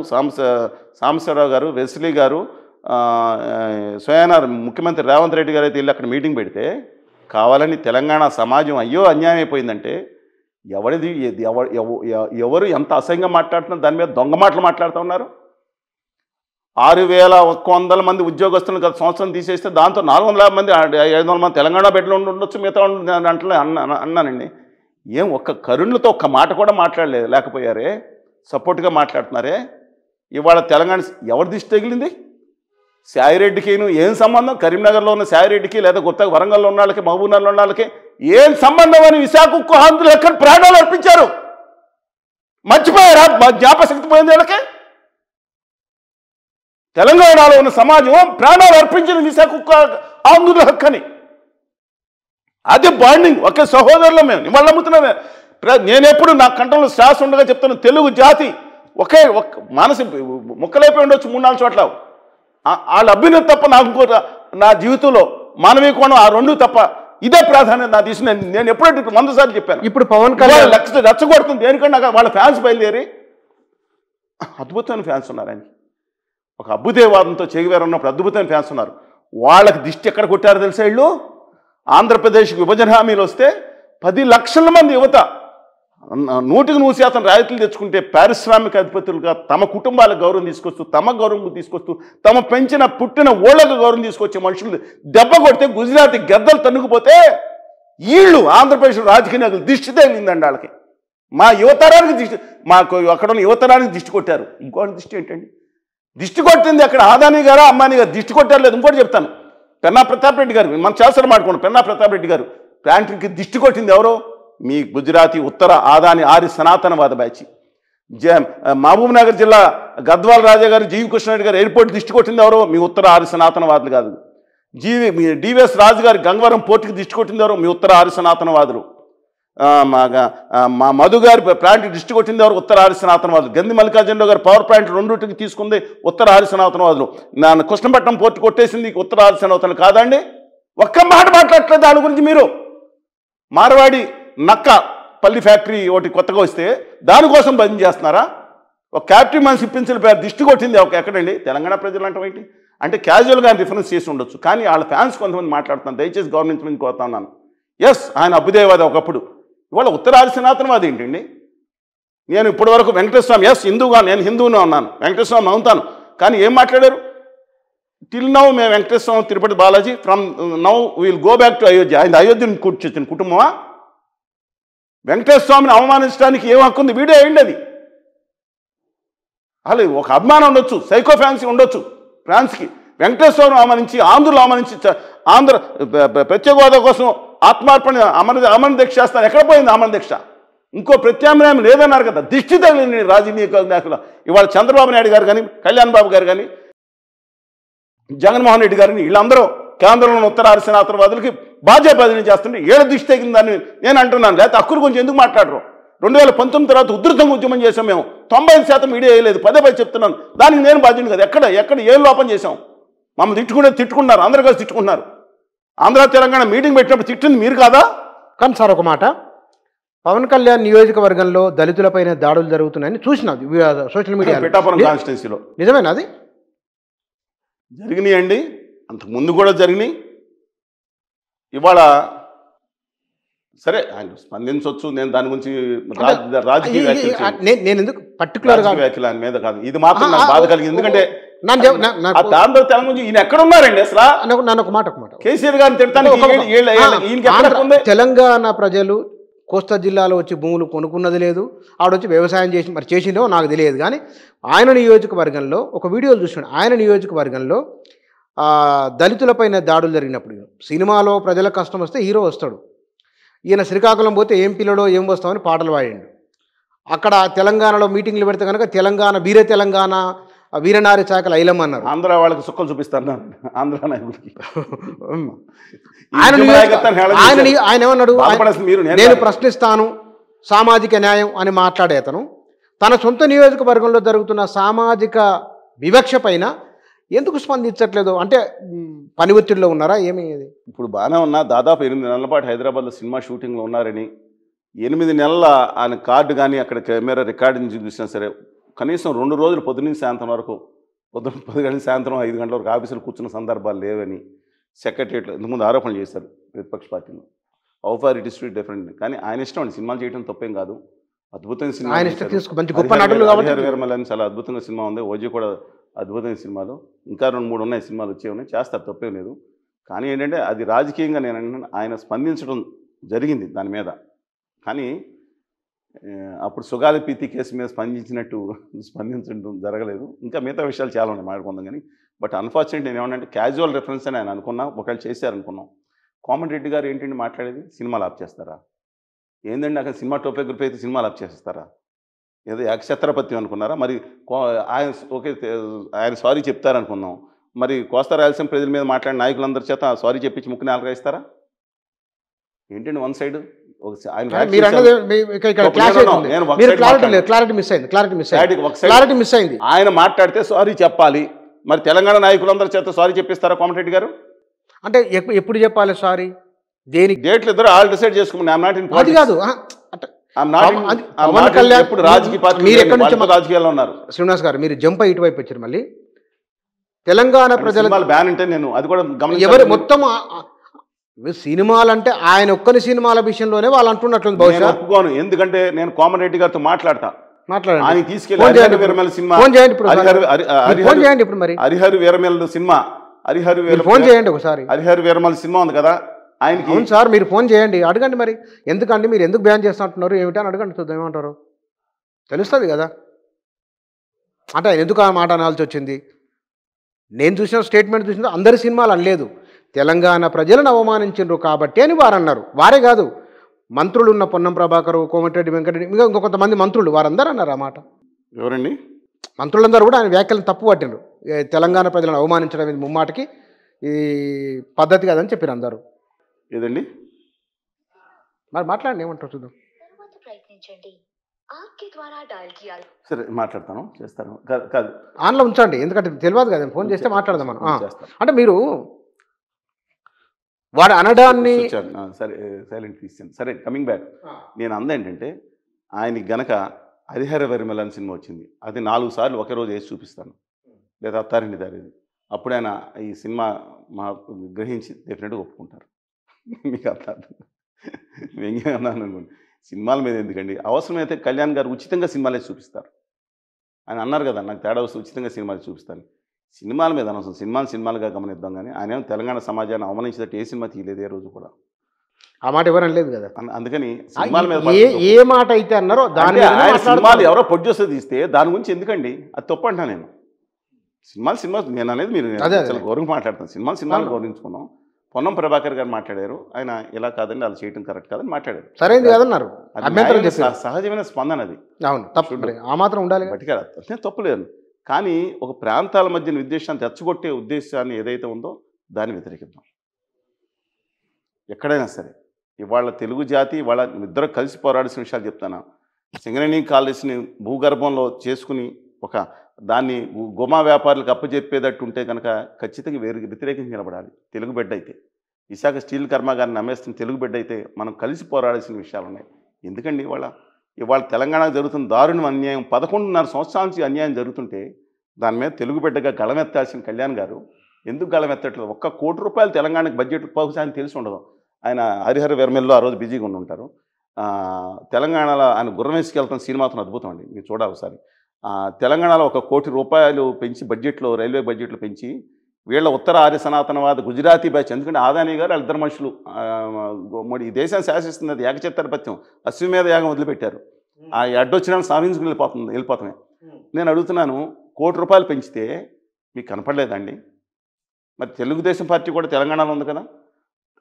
సాంబశివరావు గారు, వెస్లీ గారు, స్వయాన ముఖ్యమంత్రి రేవంత్ రెడ్డి గారు అయితే వెళ్ళి అక్కడ మీటింగ్ పెడితే కావాలని తెలంగాణ సమాజం అయ్యో అన్యాయం అయిపోయిందంటే ఎవరిది ఎవరు ఎంత అసహ్యంగా మాట్లాడుతున్నారు, దాని మీద దొంగ మాటలు మాట్లాడుతూ ఉన్నారు. 6100 మంది ఉద్యోగస్తులను గత సంవత్సరం తీసేస్తే దాంతో 400 మంది 500 మంది తెలంగాణ బిడ్డలు ఉండొచ్చు, మిగతా అంటే అన్నానండి. ఏం ఒక్క కరుణలతో ఒక్క మాట కూడా లేకపోయారే, సపోర్ట్గా మాట్లాడుతున్నారే. ఇవాళ తెలంగాణ ఎవరి దిష్టి తగిలింది? సాయిరెడ్డికి ఏం సంబంధం? కరీంనగర్లో ఉన్న సాయిరెడ్డికి లేదా కొత్తగా వరంగల్లో ఉన్న వాళ్ళకి, మహబూబ్నగర్లో ఉన్న వాళ్ళకి ఏం సంబంధం అని విశాఖ ఉక్కు ఆంధ్రులు ఎక్కడ ప్రాణాలు అర్పించారు? మర్చిపోయారా? జ్ఞాపశక్తి పోయింది వీళ్ళకి. తెలంగాణలో ఉన్న సమాజం ప్రాణాలు అర్పించిన విశాఖ ఉక్కు ఆంధ్రుల హక్కని, అది బాండింగ్. ఒకే సహోదరులు మేము, నివాళులు నమ్ముతున్నామే. నేనెప్పుడు నా కంఠంలో శ్వాస ఉండగా చెప్తాను, తెలుగు జాతి ఒకే మానసి ముక్కలైపోయి ఉండొచ్చు 3-4 చోట్ల. వాళ్ళ అభ్యున్నతి తప్ప నాకు నా జీవితంలో మానవీయ కోణం ఆ 2 తప్ప ఇదే ప్రాధాన్యత నా తీసుకుని నేను ఎప్పుడైతే 100 సార్లు చెప్పాను. ఇప్పుడు పవన్ కళ్యాణ్ రెచ్చగొడుతుంది దేనికంటే వాళ్ళ ఫ్యాన్స్ బయలుదేరి అద్భుతమైన ఫ్యాన్స్ ఉన్నారు. ఆయనకి ఒక అభ్యుదయవాదంతో చెగివేరు ఉన్నప్పుడు అద్భుతమైన ఫ్యాన్స్ ఉన్నారు. వాళ్ళకి దిష్టి ఎక్కడ కొట్టారో తెలుసా? వీళ్ళు ఆంధ్రప్రదేశ్కి విభజన హామీలు వస్తే 10 లక్షల మంది యువత 100% రాయితీలు తెచ్చుకుంటే పారిశ్రామిక అధిపతులుగా తమ కుటుంబాలకు గౌరవం తీసుకొస్తూ తమ గౌరవం తీసుకొస్తూ తమ పెంచిన పుట్టిన ఓళ్ళకు గౌరవం తీసుకొచ్చే మనుషులు దెబ్బ కొడితే గుజరాతీ గద్దలు తన్నుకుపోతే వీళ్ళు ఆంధ్రప్రదేశ్ రాజకీయ నాయకులు దిష్టి తగిలిందండి వాళ్ళకి. మా యువతరానికి దిష్టి, మాకు అక్కడ ఉన్న యువతరానికి దిష్టి కొట్టారు. ఇంకోటి దిష్టి ఏంటండి? దిష్టి కొట్టింది అక్కడ ఆదాని గారా అంబానీ గారు దిష్టి కొట్టారు లేదు. ఇంకోటి చెప్తాను, పెన్నా ప్రతాప్ రెడ్డి గారు, మనం చేస్తారు మాట్లాడుకోండి. పెన్నా ప్రతాప్ రెడ్డి గారు ప్యాంట్రీకి దిష్టి కొట్టింది ఎవరో? మీ గుజరాతీ ఉత్తర ఆదాని ఆర్య సనాతనవాద బ్యాచ్. మహబూబ్ నగర్ జిల్లా గద్వాల రాజా గారు, జీవి కృష్ణారెడ్డి గారు ఎయిర్పోర్ట్ దిష్టి కొట్టింది ఎవరో? మీ ఉత్తర ఆర్య సనాతనవాదులు కాదు. మీ డివిఎస్ రాజు గారి గంగవరం పోర్టుకి దిష్టి కొట్టింది ఎవరో? మీ ఉత్తర ఆర్య సనాతనవాదులు. మా మధు గారి ప్లాంట్కి దిష్టి కొట్టింది ఎవరు? ఉత్తర ఆర్య సనాతనవాదులు. గంది మల్లికార్జునరావు గారు పవర్ ప్లాంట్ రెండుటికి తీసుకుంది ఉత్తర ఆర్య సనాతనవాదులు. కృష్ణపట్నం పోర్టు కొట్టేసింది ఉత్తర ఆర్య సనాతనవాదులు కాదండి? ఒక్క మాట మాట్లాడట్లేదు దాని గురించి మీరు. మార్వాడి నక్క పల్లి ఫ్యాక్టరీ ఒకటి కొత్తగా వస్తే దానికోసం బంద్ చేస్తున్నారా? ఒక క్యాప్టెన్ మనిషి ఇప్పించిన పేరు దిష్టి కొట్టింది ఎక్కడండి? తెలంగాణ ప్రజలు అంటే ఏంటి అంటే క్యాజువల్గా రిఫరెన్స్ చేసి ఉండొచ్చు, కానీ వాళ్ళ ఫ్యాన్స్ కొంతమంది మాట్లాడుతున్నాను. దయచేసి గవర్నమెంట్ మీద కోరుతా ఉన్నాను. ఎస్, ఆయన అభ్యుదయవాది ఒకప్పుడు, ఇవాళ ఉత్తరాది సనాతనవాది ఏంటండి? నేను ఇప్పటి వరకు వెంకటేశ్వర స్వామి, ఎస్ హిందూగా, నేను హిందువునే ఉన్నాను, వెంకటేశ్వర స్వామి అవుతాను, కానీ ఏం మాట్లాడారు? టిల్ నౌ మేము Venkateswara Swamy Tirupati Balaji, from now will go back to Ayodhya. ఆయన అయోధ్యను కూర్చొచ్చిన కుటుంబమా? వెంకటేశ్వర స్వామిని అవమానించడానికి ఏం హక్కు ఉంది? వీడియో ఏంటి అది? అలా ఒక అభిమానం ఉండొచ్చు, సైకో ఫ్యాన్సీ ఉండొచ్చు ఫ్రాన్స్కి. వెంకటేశ్వరం అవమానించి, ఆంధ్రులు అవమానించి, ఆంధ్ర ప్రత్యేక హోదా కోసం ఆత్మార్పణ అమర దీక్ష చేస్తాను. ఎక్కడ పోయింది అమర దీక్ష? ఇంకో ప్రత్యామ్నాయం లేదన్నారు కదా. దిష్టి తగిలింది రాజకీయ నాయకులు. ఇవాళ చంద్రబాబు నాయుడు గారు కానీ, కళ్యాణ్ బాబు గారు కానీ, జగన్మోహన్ రెడ్డి గారిని వీళ్ళందరూ కేంద్రంలో ఉత్తర ఆర్య సనాతనవాదులకి బాధ్యత చేస్తుంటే ఏడ దిష్టి తగిందని నేను అంటున్నాను. లేకపోతే హక్కుల గురించి ఎందుకు మాట్లాడరు? 2019 తర్వాత ఉధృతంగా ఉద్యమం చేసాం మేము. 90% మీడియా వేయలేదు. పదే చెప్తున్నాను, దానికి నేను బాధ్యుని కదా. ఎక్కడ ఏం లోపం చేశాం? మమ్మల్ని తిట్టుకున్నారు, అందరూ కలిసి తిట్టుకున్నారు. ఆంధ్ర తెలంగాణ మీటింగ్ పెట్టినప్పుడు తిట్టింది మీరు కాదా? కానీ సార్ ఒక మాట, పవన్ కళ్యాణ్ నియోజకవర్గంలో దళితులపైన దాడులు జరుగుతున్నాయని చూసినది సోషల్ మీడియా. పిఠాపురం కాన్స్టిట్యున్సీలో నిజమేనా అది? జరిగినాయండి, అంతకు ముందు కూడా జరిగినాయి. ఇవాళ సరే ఆయన స్పందించవచ్చు, నేను దాని గురించి రాజకీయ నేను ఎందుకు పర్టికులర్గా వ్యాఖ్యలు ఆయన మీద కాదు, ఇది మాత్రం నాకు బాధ కలిగింది. ఎందుకంటే ఆంధ్ర తెలంగాణ ఈయన ఎక్కడ ఉన్నారండి అసలు? నన్ను ఒక మాట కేసీఆర్ గారిని తిడతాను. తెలంగాణ ప్రజలు కోస్తా జిల్లాలో వచ్చి భూములు కొనుక్కున్నది లేదు, ఆడొచ్చి వ్యవసాయం చేసి మరి చేసిందో నాకు తెలియదు. కానీ ఆయన నియోజకవర్గంలో ఒక వీడియోలు చూసాను. ఆయన నియోజకవర్గంలో దళితులపైన దాడులు జరిగినప్పుడు సినిమాలో ప్రజల కష్టం వస్తే హీరో వస్తాడు, ఈయన శ్రీకాకుళం పోతే ఏం పిల్లడో ఏం వస్తామని పాటలు పాడిండు. అక్కడ తెలంగాణలో మీటింగ్లు పెడితే కనుక తెలంగాణ వీర తెలంగాణ వీరనారి చాకలి ఐలమ్మ అన్నారు. ఆంధ్ర వాళ్ళకి సుక్కలు చూపిస్తారు ఆంధ్ర నాయకులకి. ఆయన ఏమన్నాడు? నేను ప్రశ్నిస్తాను సామాజిక న్యాయం అని మాట్లాడే అతను తన సొంత నియోజకవర్గంలో జరుగుతున్న సామాజిక వివక్ష పైన ఎందుకు స్పందించట్లేదు? అంటే పని ఒత్తిడిలో ఉన్నారా ఏమి? ఇప్పుడు బాగానే ఉన్నా, దాదాపు 8 నెలల పాటు హైదరాబాద్లో సినిమా షూటింగ్లో ఉన్నారని, 8 నెలల ఆయన కార్డు కానీ అక్కడ కెమెరా రికార్డింగ్ చూసినా సరే కనీసం 2 రోజులు పొద్దున్న సాయంత్రం వరకు, పొద్దున్న 10 గంటల సాయంత్రం 5 గంటల వరకు ఆఫీసులు కూర్చున్న సందర్భాలు లేవని సెక్రటరియట్లో ఇంతకుముందు ఆరోపణలు చేశారు ప్రతిపక్ష పార్టీలో. అవుఫార్ ఇట్ ఇస్ డిఫరెంట్. కానీ ఆయన ఇష్టం అండి, సినిమాలు చేయడం తప్పేం కాదు. అద్భుతమైన సినిమా, చాలా అద్భుతంగా సినిమా ఉంది. ఓజీ కూడా అద్భుతమైన సినిమాలు, ఇంకా 2-3 ఉన్నాయి సినిమాలు వచ్చే ఉన్నాయి, చేస్తారు, తప్పేం లేదు. కానీ ఏంటంటే అది రాజకీయంగా నేను ఆయన స్పందించడం జరిగింది దాని మీద. కానీ అప్పుడు సుగాలి పీతి కేసు మీద స్పందించడం జరగలేదు. ఇంకా మిగతా విషయాలు చాలా ఉన్నాయి మాట్లాడుకుందాం. కానీ బట్ అన్ఫార్చునేట్ నేను ఏమన్నా క్యాజువల్ రిఫరెన్స్ అని ఆయన అనుకున్నాం, ఒకవేళ చేశారనుకున్నాం. కోమటిరెడ్డి గారు ఏంటంటే మాట్లాడేది, సినిమాలు ఆప్ చేస్తారా ఏందండి? అక్కడ సినిమా టోపే గ్రూప్ అయితే సినిమాలు ఆప్ చేస్తారా? ఏదో ఏకఛత్రపత్యం అనుకున్నారా? మరి ఆయన ఓకే ఆయన సారీ చెప్తారనుకున్నాం. మరి కోస్తా రాయలసీమ ప్రజల మీద మాట్లాడిన నాయకులందరి చేత సారీ చెప్పించి ముక్కుని ఆలరాయిస్తారా ఏంటండి? వన్ సైడ్ ఆయన మాట్లాడితే సారీ చెప్పాలి, మరి తెలంగాణ నాయకులందరి చేత సారీ చెప్పిస్తారా కోమటిరెడ్డి గారు? అంటే ఎప్పుడు చెప్పాలి సారీ? దేనికి? డేట్లు ఇద్దరు ఆల్ డిసైడ్ చేసుకున్నాం. అది కాదు రాజకీయాల్లో ఉన్నారు. శ్రీనివాస్ గారు మీరు జంప్ ఇటువైపు వచ్చారు. మళ్ళీ తెలంగాణ ప్రజల బ్యాన్ అంటే నేను అది కూడా ఎవరు మొత్తం సినిమాలంటే ఆయన ఒక్కని సినిమాల విషయంలోనే వాళ్ళు అంటున్నట్లుంది నేను బహుశా. ఒప్పుకోను, ఎందుకంటే నేను కోమరెడ్డి గారితో మాట్లాడతా. మాట్లాడండి. ఆయన తీసుకెళ్ళి ఫోన్ చేయండి హరిహర ఇప్పుడు. వీరమల సినిమా, ఫోన్ చేయండి ఇప్పుడు. ఫోన్ చేయండి ఇప్పుడు మరి. హరిహర వీరమల సినిమా, మీరు ఫోన్ చేయండి ఒకసారి. హరిహర వీరమల సినిమా ఉంది కదా ఆయనకి. అవును సార్, మీరు ఫోన్ చేయండి, అడగండి మరి. ఎందుకండి మీరు ఎందుకు బ్యాన్ చేస్తున్నారు ఏమిటి అని అడగండి, చూద్దాం ఏమంటారు, తెలుస్తుంది కదా. అంటే ఆయన ఎందుకు ఆ మాట అనాల్సి వచ్చింది. నేను చూసిన స్టేట్మెంట్ చూసిన అందరి సినిమాలు అనలేదు, తెలంగాణ ప్రజలను అవమానించారు కాబట్టి అని వారు అన్నారు. వారే కాదు, మంత్రులు ఉన్న పొన్నం ప్రభాకర్, కోమటిరెడ్డి వెంకటరెడ్డి, ఇంకా ఇంకొంతమంది మంత్రులు వారందరూ అన్నారు ఆ మాట. ఎవరండి? మంత్రులందరూ కూడా ఆయన వ్యాఖ్యలను తప్పు పట్టిండ్రు. తెలంగాణ ప్రజలను అవమానించడం ఇది ముమ్మాటికి ఈ పద్ధతి కాదని చెప్పారు అందరూ. ఏదండి మరి మాట్లాడండి, ఏమంటారు చూద్దాం. సరే మాట్లాడతాను, చేస్తాను. కాదు ఆన్లో ఉంచండి, ఎందుకంటే తెలియదు కదా, ఫోన్ చేస్తే మాట్లాడదాం మనం. అంటే మీరు వాడు అనడాన్ని సరే సైలెంట్ తీసాను. సరే కమింగ్ బ్యాక్, నేను ఏంటంటే ఆయనకి గనక హరిహర వీరమల అని సినిమా వచ్చింది, అది 4 సార్లు ఒకే రోజు వేసి చూపిస్తాను, లేదా అత్తారింటి దారిది, అప్పుడు ఆయన ఈ సినిమా మా గ్రహించి డెఫినెట్గా ఒప్పుకుంటారు. మీకు అర్థం వ్యంగ్యంగా అన్నాను అనుకోండి, సినిమాల మీద ఎందుకండి, అవసరమైతే కళ్యాణ్ గారు ఉచితంగా సినిమాలే చూపిస్తారు. ఆయన అన్నారు కదా, నాకు తేడా వస్తే ఉచితంగా సినిమాలు చూపిస్తాను. సినిమాల మీద అనవసరం, సినిమాలుగా గమనిద్దాం. కానీ ఆయన తెలంగాణ సమాజాన్ని అవమానించినట్టు ఏ సినిమా తీయలేదు ఏ రోజు కూడా. ఆ మాట ఎవరు అనలేదు కదా. అందుకని సినిమాల మీద ఏ మాట అయితే అన్నారో దాని సినిమాలు ఎవరో ప్రొడ్యూసర్ తీస్తే దాని గురించి ఎందుకండి, అది తప్పు అంటా నేను. సినిమా నేను అనేది మీరు గౌరవం మాట్లాడతాను. సినిమాలు గౌరవించుకున్నాం. పొన్నం ప్రభాకర్ గారు మాట్లాడారు, ఆయన ఇలా కాదండి అలా చేయడం కరెక్ట్ కాదని మాట్లాడారు. సరైనది కాదన్నారు, సహజమైన స్పందన అది. అవును, తప్పు ఆ మాత్రం ఉండాలి, బట్టిగా తప్పులేదు. కానీ ఒక ప్రాంతాల మధ్య ఉద్దేశాన్ని తెచ్చగొట్టే ఉద్దేశాన్ని ఏదైతే ఉందో దాన్ని వ్యతిరేకిద్దాం. ఎక్కడైనా సరే ఇవాళ తెలుగు జాతి ఇవాళ ఇద్దరు కలిసి పోరాడాల్సిన విషయాలు చెప్తాను. సింగరేణి కాలేజీని భూగర్భంలో చేసుకుని దాన్ని గోమా వ్యాపారులకు అప్పచెప్పేటట్టు ఉంటే కనుక ఖచ్చితంగా వ్యతిరేకంగా నిలబడాలి. తెలుగు బిడ్డ అయితే విశాఖ స్టీల్ కర్మాగారిని అమ్మేస్తున్న తెలుగు బిడ్డ అయితే మనం కలిసి పోరాడాల్సిన విషయాలు ఉన్నాయి. ఎందుకండి ఇవాళ తెలంగాణకు జరుగుతున్న దారుణం అన్యాయం, 11.5 సంవత్సరాల నుంచి అన్యాయం జరుగుతుంటే దాని మీద తెలుగు బిడ్డగా గళమెత్తాల్సిన కళ్యాణ్ గారు ఎందుకు గళమెత్తట్లేదు? ₹1 కోటి తెలంగాణకు బడ్జెట్ బహుశా ఆయన తెలిసి ఉండదు. ఆయన హరిహర వీరమల్లో ఆ రోజు బిజీగా ఉండి ఉంటారు. తెలంగాణలో ఆయన గుర్రం వేసుకెళ్తున్న సినిమాతో అద్భుతం అండి, మీరు చూడాలి ఒకసారి. తెలంగాణలో ₹1 కోటి పెంచి బడ్జెట్లో, రైల్వే బడ్జెట్లో పెంచి వీళ్ళ ఉత్తర ఆర్య సనాతనవాద గుజరాతీ బ్యాచ్, ఎందుకంటే ఆదాని గారు వాళ్ళిద్దరు మనుషులు ఈ దేశాన్ని శాసిస్తుంది, అది ఏకచిత్తాధిపత్యం, అశ్వమేధ యాగం వదిలిపెట్టారు. ఆ అడ్డొచ్చిన సాధించుకుని వెళ్ళిపోతామే. నేను అడుగుతున్నాను, ₹1 కోటి పెంచితే మీకు కనపడలేదండి? మరి తెలుగుదేశం పార్టీ కూడా తెలంగాణలో ఉంది కదా.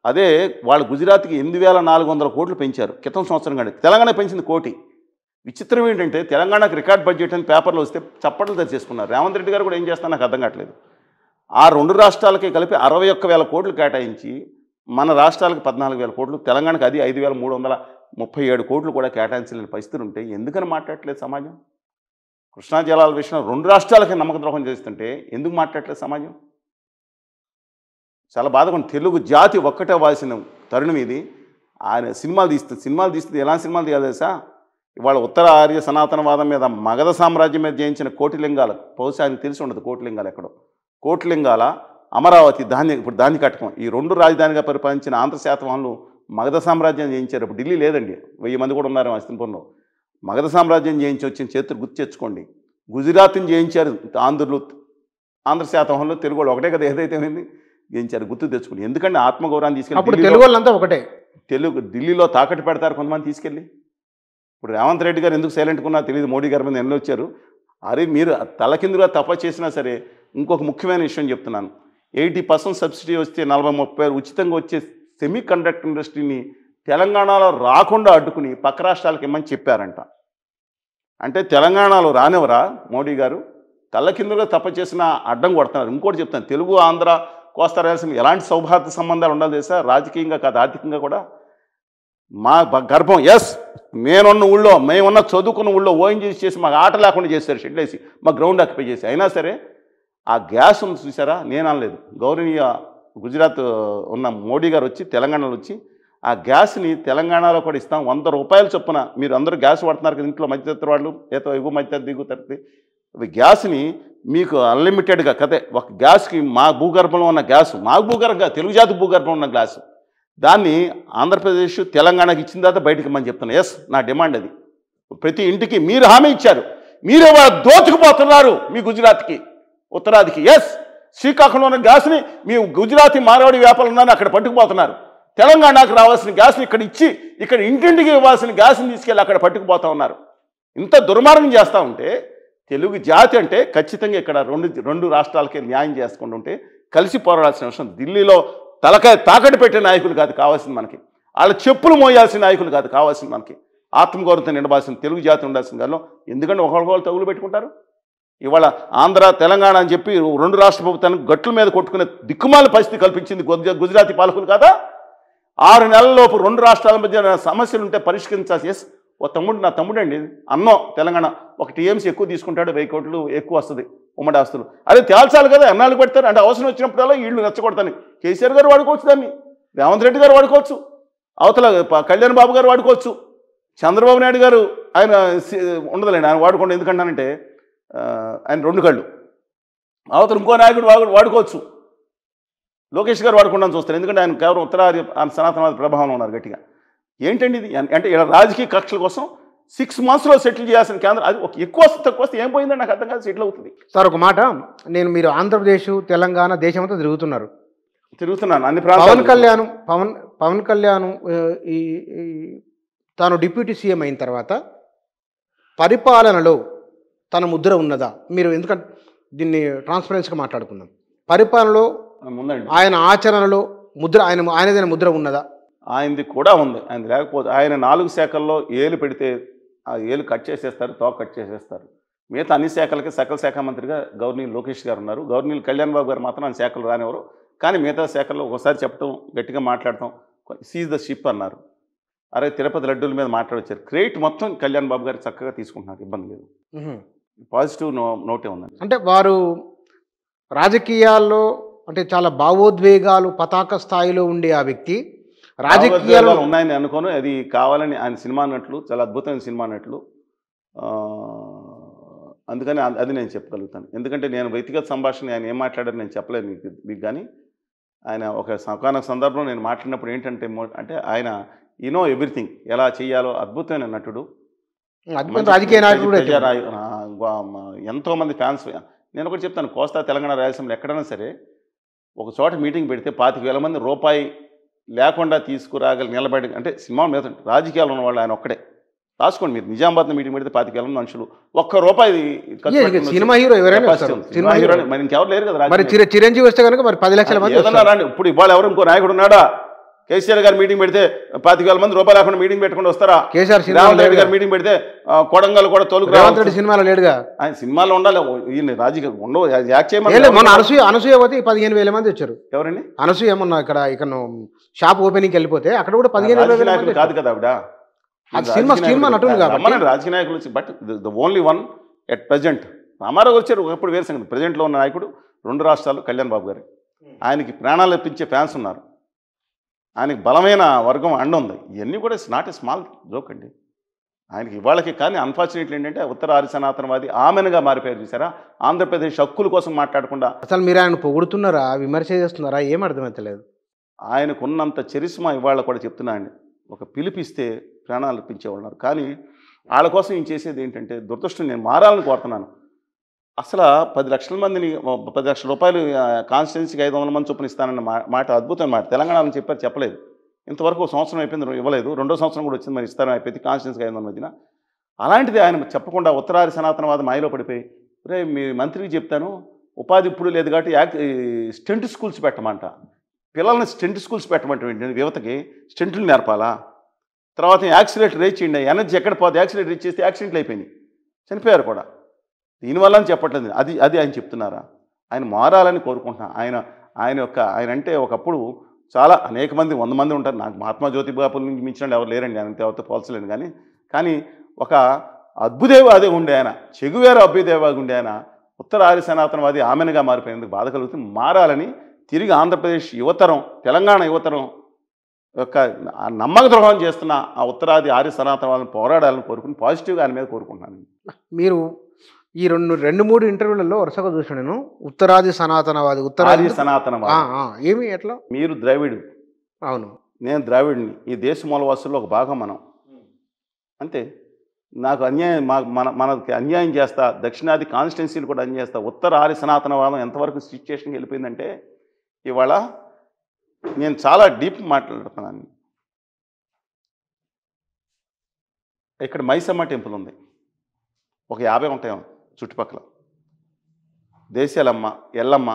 అదే వాళ్ళు గుజరాత్కి 8,400 కోట్లు పెంచారు క్రితం సంవత్సరం. కానీ తెలంగాణ పెంచింది ₹1 కోటి. విచిత్రం ఏంటంటే తెలంగాణకు రికార్డ్ బడ్జెట్ అని పేపర్లో వస్తే చప్పట్లు తెచ్చేసుకున్నారు. రేవంత్ రెడ్డి గారు కూడా ఏం చేస్తారో నాకు అర్థం కావట్లేదు. ఆ 2 రాష్ట్రాలకి కలిపి 61,000 కోట్లు కేటాయించి మన రాష్ట్రాలకు 14,000 కోట్లు, తెలంగాణకు అది 5,337 కోట్లు కూడా కేటాయించలేని పరిస్థితులు ఉంటే ఎందుకని మాట్లాడట్లేదు సమాజం? కృష్ణా జలాల విషయంలో 2 రాష్ట్రాలకి నమ్మక ద్రోహం చేస్తుంటే ఎందుకు మాట్లాడట్లేదు సమాజం? చాలా బాధగా ఉంది. తెలుగు జాతి ఒక్కటే వాల్సిన తరుణం ఇది. ఆయన సినిమాలు తీస్తుంది ఎలా సినిమాలు తీయాలి తెలుసా? ఇవాళ ఉత్తర ఆర్య సనాతనవాదం మీద, మగధ సామ్రాజ్యం మీద జయించిన కోటిలింగాలు, బహుశా ఆయనకు తెలిసి ఉండదు కోటిలింగాలు ఎక్కడో, కోటిలింగాల, అమరావతి, ఇప్పుడు దాన్ని కట్టకం, ఈ 2 రాజధానిగా పరిపాలించిన ఆంధ్ర శాతవాహనులు మగధ సామ్రాజ్యం జయించారు. ఇప్పుడు ఢిల్లీ లేదండి, 1000 మంది కూడా ఉన్నారు అస్తినపురంలో. మగధ సామ్రాజ్యం జయించి వచ్చిన చేతులు గుర్తు తెచ్చుకోండి. గుజరాత్ని జయించారు ఆంధ్రులు, ఆంధ్ర శాతవాహనులు, తెలుగు వాళ్ళు ఒకటే కదా, ఏదైతే ఏమైంది జయించారు, గుర్తు తెచ్చుకోండి. ఎందుకంటే ఆత్మగౌరవాన్ని తీసుకెళ్ళి తెలుగు వాళ్ళంతా ఒకటే, ఢిల్లీలో తాకట్టు పెడతారు కొంతమంది తీసుకెళ్ళి. ఇప్పుడు రేవంత్ రెడ్డి గారు ఎందుకు సైలెంట్గా ఉన్నా తెలియదు, మోడీ గారి మీద ఎన్నో వచ్చారు. అరే మీరు తలకిందుగా తప్ప చేసినా సరే, ఇంకొక ముఖ్యమైన విషయం చెప్తున్నాను, 80% సబ్సిడీ వస్తే 40-30 ఉచితంగా వచ్చే సెమీ కండక్టర్ ఇండస్ట్రీని తెలంగాణలో రాకుండా అడ్డుకుని పక్క రాష్ట్రాలకు ఇమ్మని చెప్పారంట. అంటే తెలంగాణలో రానివరా మోడీ గారు? తలకిందుగా తప్ప చేసిన అడ్డం కొడుతున్నారు. ఇంకోటి చెప్తాను, తెలుగు ఆంధ్ర కోస్తా రాయలసీమ ఎలాంటి సౌహార్ద సంబంధాలు ఉండాలి తెలుసా? రాజకీయంగా కాదు, ఆర్థికంగా కూడా. మా గర్భం, ఎస్ మేమున్న ఊళ్ళో, మేమున్న చదువుకున్న ఊళ్ళో ఓఎన్జీసీ చేసి మాకు ఆట లేకుండా చేశారు, షెడ్ వేసి మా గ్రౌండ్ ఆక్యుపై చేసి. అయినా సరే ఆ గ్యాస్ ఉంది చూసారా, నేను అనలేదు, గౌరవనీయ గుజరాత్ ఉన్న మోడీ గారు వచ్చి తెలంగాణలో వచ్చి ఆ గ్యాస్ని తెలంగాణలో కూడా ఇస్తాం, ₹100 చొప్పున. మీరు అందరూ గ్యాస్ వాడుతున్నారు కదా ఇంట్లో, మధ్యతరగతి వాళ్ళు, ఏదో ఎగువ మధ్యతరగతి దిగువ తరగతి, గ్యాస్ని మీకు అన్లిమిటెడ్గా కదే. ఒక గ్యాస్కి మా భూగర్భంలో ఉన్న గ్యాస్, మా భూగర్భంగా తెలుగు జాతి భూగర్భంలో ఉన్న గ్యాస్ దాన్ని ఆంధ్రప్రదేశ్ తెలంగాణకి ఇచ్చిన తర్వాత బయటకు ఇమ్మని చెప్తున్నా. ఎస్, నా డిమాండ్ అది. ప్రతి ఇంటికి మీరు హామీ ఇచ్చారు, మీరే వాళ్ళు దోచుకుపోతున్నారు మీ గుజరాత్కి, ఉత్తరాదికి. ఎస్, శ్రీకాకుళంలో ఉన్న గ్యాస్ని మీ గుజరాతీ మార్వాడి వ్యాపారులు అక్కడ పట్టుకుపోతున్నారు. తెలంగాణకు రావాల్సిన గ్యాస్ని ఇక్కడ ఇచ్చి ఇక్కడ ఇంటింటికి ఇవ్వాల్సిన గ్యాస్ని తీసుకెళ్ళి అక్కడ పట్టుకుపోతా ఉన్నారు. ఇంత దుర్మార్గం చేస్తూ ఉంటే తెలుగు జాతి అంటే ఖచ్చితంగా ఇక్కడ రెండు రాష్ట్రాలకే న్యాయం చేసుకుంటుంటే కలిసి పోరాడాల్సిన అవసరం. ఢిల్లీలో తలకాయ తాకట్టు పెట్టే నాయకులు కాదు కావాల్సింది మనకి, వాళ్ళ చెప్పులు మోయాల్సిన నాయకులు కాదు కావాల్సింది మనకి. ఆత్మగౌరవంతో నిండబాల్సిన తెలుగు జాతి ఉండాల్సిన గాలో. ఎందుకంటే ఒకరికొకరు తగులు పెట్టుకుంటారు. ఇవాళ ఆంధ్ర తెలంగాణ అని చెప్పి రెండు రాష్ట్ర ప్రభుత్వానికి గట్ల మీద కొట్టుకునే దిక్కుమాల పరిస్థితి కల్పించింది గుజరాతీ పాలకులు కదా. 6 నెలలలోపు రెండు రాష్ట్రాల మధ్య సమస్యలు ఉంటే పరిష్కరించాల్సి. ఎస్, ఓ తమ్ముడు, నా తమ్ముడు అండి అన్నో తెలంగాణ ఒక టీఎంసీ ఎక్కువ తీసుకుంటాడు, 1000 కోట్లు ఎక్కువ వస్తుంది ఉమ్మడి ఆస్తులు. అదే తేల్చాలి కదా, ఎన్నాళ్ళు పెడతారు అంటే అవసరం వచ్చినప్పుడల్లా వీళ్ళు రెచ్చగొడతాను. కేసీఆర్ గారు వాడుకోవచ్చు దాన్ని, రేవంత్ రెడ్డి గారు వాడుకోవచ్చు, అవతల కళ్యాణ్ బాబు గారు వాడుకోవచ్చు, చంద్రబాబు నాయుడు గారు ఆయన ఉండదులేండి ఆయన వాడుకోండి. ఎందుకంటానంటే ఆయన 2 కళ్ళు. అవతల ఇంకో నాయకుడు వాడుకోవచ్చు, లోకేష్ గారు వాడుకుంటాను చూస్తారు. ఎందుకంటే ఆయన కేవలం ఉత్తరాది సనాతనవాద ప్రభావం ఉన్నారు గట్టిగా. ఏంటండి ఇది అంటే ఇలా రాజకీయ కక్షల కోసం 6 monthsలో సెటిల్ చేయాల్సిన కేంద్రం అది ఒక ఎక్కువ వస్తే తక్కువ వస్తే ఏం పోయిందని నాకు అర్థం కాదు. సెటిల్ అవుతుంది సార్. ఒక మాట, మీరు ఆంధ్రప్రదేశ్ తెలంగాణ దేశమంతా తిరుగుతున్నాను అన్ని ప్రాంతాలు. పవన్ కళ్యాణ్ ఈ తాను డిప్యూటీ సీఎం అయిన తర్వాత పరిపాలనలో తన ముద్ర ఉన్నదా? మీరు ఎందుకంటే దీన్ని ట్రాన్స్పరెన్స్గా మాట్లాడుకుందాం. పరిపాలనలో ముందండి ఆయన ఆచరణలో ముద్ర ఆయనదైన ముద్ర ఉన్నదా? ఆయనది కూడా ఉంది. ఆయనది లేకపోతే ఆయన 4 శాఖల్లో ఏలు పెడితే ఆ ఏలు కట్ చేసేస్తారు, తోక కట్ చేసేస్తారు. మిగతా అన్ని శాఖలకి సకల శాఖ మంత్రిగా గవర్నీలు లోకేష్ గారు ఉన్నారు. గవర్నీలు కళ్యాణ్ బాబు గారు మాత్రం ఆయన శాఖలు రానివ్వరు. కానీ మిగతా శాఖల్లో ఒకసారి చెప్పడం, గట్టిగా మాట్లాడటం, సీజ్ ద షిప్ అన్నారు. అరే తిరుపతి లడ్డూల మీద మాట్లాడొచ్చారు. క్రెడిట్ మొత్తం కళ్యాణ్ బాబు గారికి చక్కగా తీసుకుంటున్నారు, ఇబ్బంది లేదు. పాజిటివ్ నోటే ఉందండి. అంటే వారు రాజకీయాల్లో అంటే చాలా భావోద్వేగాలు పతాక స్థాయిలో ఉండే ఆ వ్యక్తి రాజకీయాలు ఉన్నాయని అనుకోను. అది కావాలని ఆయన సినిమా నటులు, చాలా అద్భుతమైన సినిమా నటులు. అందుకని అది నేను చెప్పగలుగుతాను. ఎందుకంటే నేను వ్యక్తిగత సంభాషణ ఆయన ఏం మాట్లాడారు నేను చెప్పలేదు మీకు. కానీ ఆయన ఒక సందర్భంలో నేను మాట్లాడినప్పుడు ఏంటంటే అంటే ఆయన నో ఎవ్రీథింగ్, ఎలా చేయాలో అద్భుతమైన నటుడు, రాజకీయ నాయకుడు, ఎంతోమంది ఫ్యాన్స్. నేను ఒకటి చెప్తాను, కోస్తా తెలంగాణ రాయలసీమలో ఎక్కడైనా సరే ఒక చోట మీటింగ్ పెడితే 25,000 మంది రూపాయి లేకుండా నిలబడి అంటే సినిమా మీద రాజకీయాలు ఉన్నవాళ్ళు ఆయన ఒక్కడే. రాసుకోండి మీరు, నిజామాబాద్లో మీటింగ్ పెడితే 25,000 మంది మనుషులు ₹1 సినిమా హీరో ఎవరైనా మరి ఇంకెవరు లేరు కదా. మరి చిరంజీవి వస్తే కనుక మరి 10 లక్షల మంది ఏదన్నా రండి. ఇప్పుడు ఇవాళ ఎవరు ఇంకో నాయకుడు ఉన్నాడా? కేసీఆర్ గారు మీటింగ్ పెడితే 25,000 మంది రూపాయలు లేకుండా మీటింగ్ పెట్టుకుంటూ వస్తారా? రేవంత్ రెడ్డి గారు మీటింగ్ పెడితే కొడంగల్ కూడా తోలుకు రేవంత్ రెడ్డి సినిమాలో లేడుగా. ఆయన సినిమాలో ఉండాలి, ఈయన రాజకీయ ఉండవు. యాక్ట్ చేయమని అనసూయవతి 15,000 మంది వచ్చారు. ఎవరండి? అనసూయ ఏమన్నా ఇక్కడ షాప్ ఓపెనింగ్ వెళ్ళిపోతే అక్కడ కూడా 15,000 నాయకులు కాదు కదా ఆవిడ. సినిమా నటులు కాబట్టి రాజకీయ నాయకులు. But the only one at present Rama Rao వచ్చారు ఒకప్పుడు వేరే సంగతి. ప్రజెంట్లో ఉన్న నాయకుడు 2 రాష్ట్రాలు కళ్యాణ్ బాబు గారు. ఆయనకి ప్రాణాలు ఇప్పించే ఫ్యాన్స్ ఉన్నారు, ఆయనకి బలమైన వర్గం అండ ఉంది. ఇవన్నీ కూడా it's not a small joke అండి ఆయనకి ఇవాళకి. కానీ అన్ఫార్చునేట్లీ ఏంటంటే ఉత్తర ఆర్య సనాతనవాది ఆమెనుగా మారిపోయారు చూసారా. ఆంధ్రప్రదేశ్ హక్కుల కోసం మాట్లాడకుండా. అసలు మీరు ఆయన పొగుడుతున్నారా, విమర్శ చేస్తున్నారా, ఏం అర్థమవుతలేదు. ఆయనకున్నంత చరిస్మా ఇవాళ కూడా చెప్తున్నా అండి. ఒక పిలిపిస్తే ప్రాణాలు ఇప్పించేవాళ్ళు. కానీ వాళ్ళ కోసం ఏం చేసేది ఏంటంటే దురదృష్టం. నేను మారాలని కోరుతున్నాను. అసలు 10 లక్షల మందిని 10 లక్షల రూపాయలు కాన్స్టిట్యున్సీకి 500 మంది చొప్పున ఇస్తానన్న మాట అద్భుతమైన మాట. తెలంగాణలో చెప్పలేదు. ఇంతవరకు 1 సంవత్సరం అయిపోయింది, ఇవ్వలేదు. 2వ సంవత్సరం కూడా వచ్చింది, మరి ఇస్తారని అయిపోయింది కాన్స్టిట్యున్సీకి 500 మధ్యన. అలాంటిది ఆయన చెప్పకుండా ఉత్తరాది సనాతనవాదం మాయలో పడిపోయి, రే మీ మంత్రికి చెప్తాను ఉపాధి ఇప్పుడు లేదు కాబట్టి స్టెంట్ స్కూల్స్ పెట్టమంట. పిల్లల్ని స్టెంట్ స్కూల్స్ పెట్టమంటే యువతకి స్టెంట్లు నేర్పాలా? తర్వాత యాక్సిడెంట్ రేట్ చేయండి. ఎనర్జీ ఎక్కడ పోతే యాక్సిడెంట్ రేట్ చేస్తే యాక్సిడెంట్లు అయిపోయినాయి, చనిపోయారు కూడా. దీనివల్ల అని చెప్పట్లేదు. అది ఆయన చెప్తున్నారా? ఆయన మారాలని కోరుకుంటున్నా. ఆయన అంటే ఒకప్పుడు చాలా అనేక మంది 100 మంది ఉంటారు. నాకు మహాత్మా జ్యోతిబాపుల నుంచి మించిన ఎవరు లేరండి, ఆయన ఎవరితో పోల్చలేను. కానీ ఒక అద్భుదేవాది ఉండే ఆయన, చెగువేర అభ్యుదేవాది ఉండే ఆయన ఉత్తర ఆర్య సనాతనవాది ఆమెనుగా మారిపోయినందుకు బాధ కలుగుతుంది. మారాలని తిరిగి ఆంధ్రప్రదేశ్ యువతరం, తెలంగాణ యువతరం యొక్క నమ్మక ద్రోహం చేస్తున్న ఆ ఉత్తరాది ఆర్య సనాతనవాదం పోరాడాలని కోరుకుని పాజిటివ్గా ఆయన మీద కోరుకుంటున్నాను. మీరు ఈ 2-3 ఇంటర్వ్యూలలో వరుసగా చూసాను నేను. ఉత్తరాది సనాతనవాది, ఉత్తరాది సనాతనవాది ఏమి ఎట్లా? మీరు ద్రవిడు, అవును, నేను ద్రావిడిని, ఈ దేశ మూలవాసుల్లో ఒక భాగం మనం, అంతే. నాకు అన్యాయం మనకి అన్యాయం చేస్తా, దక్షిణాది కాన్స్టిట్యున్సీలు కూడా అన్యాయం చేస్తా, ఉత్తర ఆర్య సనాతనవాదం ఎంతవరకు సిచ్యుయేషన్కి వెళ్ళిపోయిందంటే ఇవాళ నేను చాలా డీప్ మాట్లాడుతున్నాను. ఇక్కడ మైసమ్మ టెంపుల్ ఉంది, ఒక 50 ఉంటాయేమో చుట్టుపక్కల. దేశాలమ్మ, ఎల్లమ్మ,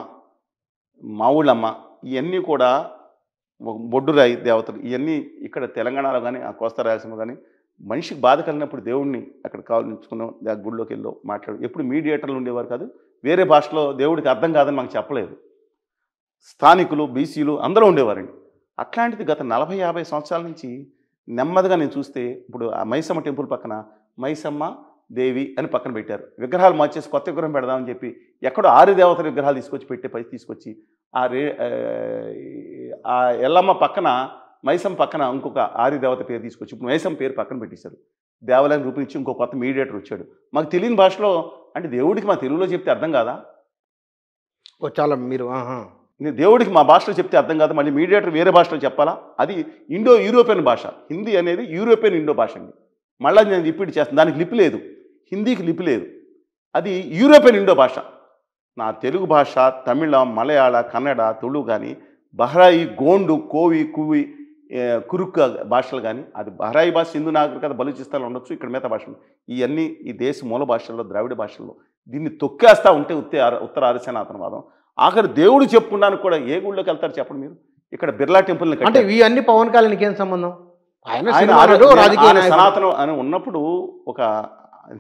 మావుళ్ళమ్మ, ఇవన్నీ కూడా బొడ్డురాయి దేవతలు. ఇవన్నీ ఇక్కడ తెలంగాణలో కానీ ఆ కోస్తా రాయలసీమ కానీ మనిషికి బాధ కలిగినప్పుడు దేవుడిని అక్కడ కావాలించుకున్నాం, గుడిలోకి వెళ్ళో మాట్లాడు. ఎప్పుడు మీడియేటర్లు ఉండేవారు కాదు, వేరే భాషలో దేవుడికి అర్థం కాదని మాకు చెప్పలేదు. స్థానికులు, బీసీలు అందరూ ఉండేవారండి. అట్లాంటిది గత 40-50 సంవత్సరాల నుంచి నెమ్మదిగా నేను చూస్తే ఇప్పుడు ఆ మైసమ్మ టెంపుల్ పక్కన మైసమ్మ దేవి అని పక్కన పెట్టారు. విగ్రహాలు మార్చేసి కొత్త విగ్రహం పెడదామని చెప్పి ఎక్కడో 6 దేవతల విగ్రహాలు తీసుకొచ్చి పెట్టే పై తీసుకొచ్చి ఆ ఎల్లమ్మ పక్కన, మైసమ్మ పక్కన ఇంకొక 6 దేవత పేరు తీసుకొచ్చి ఇప్పుడు మైసమ్మ పేరు పక్కన పెట్టేశారు. దేవాలయం రూపించి ఇంకో కొత్త మీడియేటర్ వచ్చాడు. మాకు తెలియని భాషలో, అంటే దేవుడికి మా తెలుగులో చెప్తే అర్థం కాదా? చాలా మీరు దేవుడికి మా భాషలో చెప్తే అర్థం కాదు, మళ్ళీ మీడియేటర్ వేరే భాషలో చెప్పాలా? అది ఇండో యూరోపియన్ భాష. హిందీ అనేది యూరోపియన్ ఇండో భాష అండి. మళ్ళీ నేను రిపీట్ చేస్తాను, దానికి లిపి లేదు, హిందీకి లిపి లేదు, అది యూరోపియన్ ఇండో భాష. నా తెలుగు భాష, తమిళ, మలయాళ, కన్నడ, తుళు కానీ, బహ్రాయి, గోండు, కోవి, కువి, కురుక్క భాషలు కానీ, అది బహ్రాయి భాష సింధు నాగరికత బలూచిస్తాన్లో ఉండొచ్చు, ఇక్కడ మిగతా భాషలు ఇవన్నీ ఈ దేశ మూల భాషల్లో, ద్రావిడ భాషల్లో దీన్ని తొక్కేస్తూ ఉంటే ఉత్తర ఆర్య సనాతనవాదం. ఆఖరి దేవుడు చెప్పుకున్నాను కూడా ఏ గుళ్ళోకి వెళ్తారు చెప్పండి మీరు? ఇక్కడ బిర్లా టెంపుల్ని అంటే ఇవన్నీ పవన్ కళ్యాణ్కి ఏం సంబంధం? ఆయన సనాతనం అని ఉన్నప్పుడు ఒక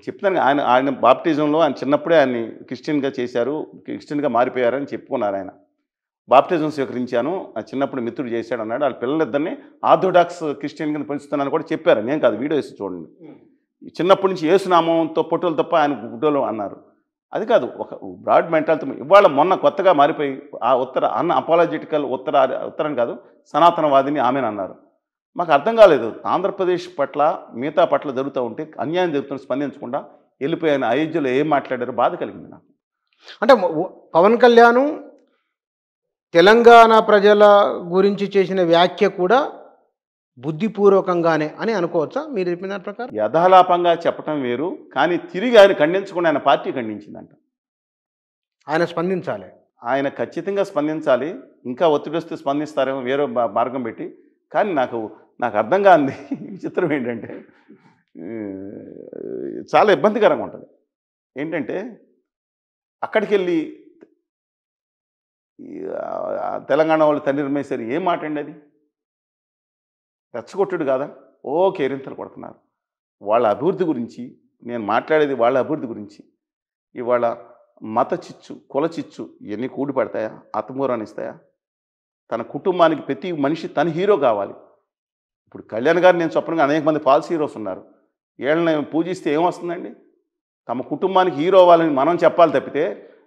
చెప్తాను, ఆయన బాప్టిజంలో ఆయన చిన్నప్పుడే ఆయన్ని క్రిస్టియన్గా చేశారు, క్రిస్టియన్గా మారిపోయారని చెప్పుకున్నారు. ఆయన బాప్టిజం స్వీకరించాను, చిన్నప్పుడు మిత్రుడు చేశాడు అన్నాడు. వాళ్ళ పిల్లలిద్దరిని ఆర్థోడాక్స్ క్రిస్టియన్ కింద పెంచుతున్నాను కూడా చెప్పారు. నేను కాదు, వీడియో వేసి చూడండి. చిన్నప్పటి నుంచి యేసునామంతో పొట్టులు తప్ప ఆయన గుడ్డలు అన్నారు. అది కాదు, ఒక బ్రాడ్ మెంటాలిటీ. ఇవాళ మొన్న కొత్తగా మారిపోయి ఆ అపాలజెటికల్ ఉత్తరం కాదు సనాతనవాదిని ఆమెను అన్నారు. మాకు అర్థం కాలేదు. ఆంధ్రప్రదేశ్ పట్ల, మిగతా పట్ల జరుగుతూ ఉంటే అన్యాయం జరుగుతున్న స్పందించకుండా వెళ్ళిపోయాను. అయోధ్యలో ఏం మాట్లాడారో బాధ కలిగింది నాకు. అంటే పవన్ కళ్యాణ్ తెలంగాణ ప్రజల గురించి చేసిన వ్యాఖ్య కూడా బుద్ధిపూర్వకంగానే అని అనుకోవచ్చా మీరు చెప్పిన ప్రకారం? యథాలాపంగా చెప్పటం వేరు, కానీ తిరిగి ఆయన ఖండించకుండా ఆయన పార్టీ ఖండించిందంట. ఆయన స్పందించాలి, ఆయన ఖచ్చితంగా స్పందించాలి. ఇంకా ఒత్తిడి వస్తే స్పందిస్తారేమో వేరే మార్గం పెట్టి. కానీ నాకు అర్థం కాంది విచిత్రం ఏంటంటే చాలా ఇబ్బందికరంగా ఉంటుంది. ఏంటంటే అక్కడికి వెళ్ళి తెలంగాణ వాళ్ళు తండ్రి రమేశ్వరి ఏం మాట అండి అది? రెచ్చగొట్టుడు కాదా? కేరింతలు కొడుతున్నారు. వాళ్ళ అభివృద్ధి గురించి నేను మాట్లాడేది, వాళ్ళ అభివృద్ధి గురించి. ఇవాళ మత చిచ్చు, కుల చిచ్చు ఇవన్నీ కూడి పడతాయా? ఆత్మగౌరవాన్ని ఇస్తాయా? తన కుటుంబానికి ప్రతి మనిషి తన హీరో కావాలి. ఇప్పుడు కళ్యాణ్ గారు నేను చెప్పనుగా అనేక మంది ఫాల్స్ హీరోస్ ఉన్నారు. వీళ్ళని పూజిస్తే ఏమొస్తుందండి? తమ కుటుంబానికి హీరో అవ్వాలని మనం చెప్పాలి తప్పితే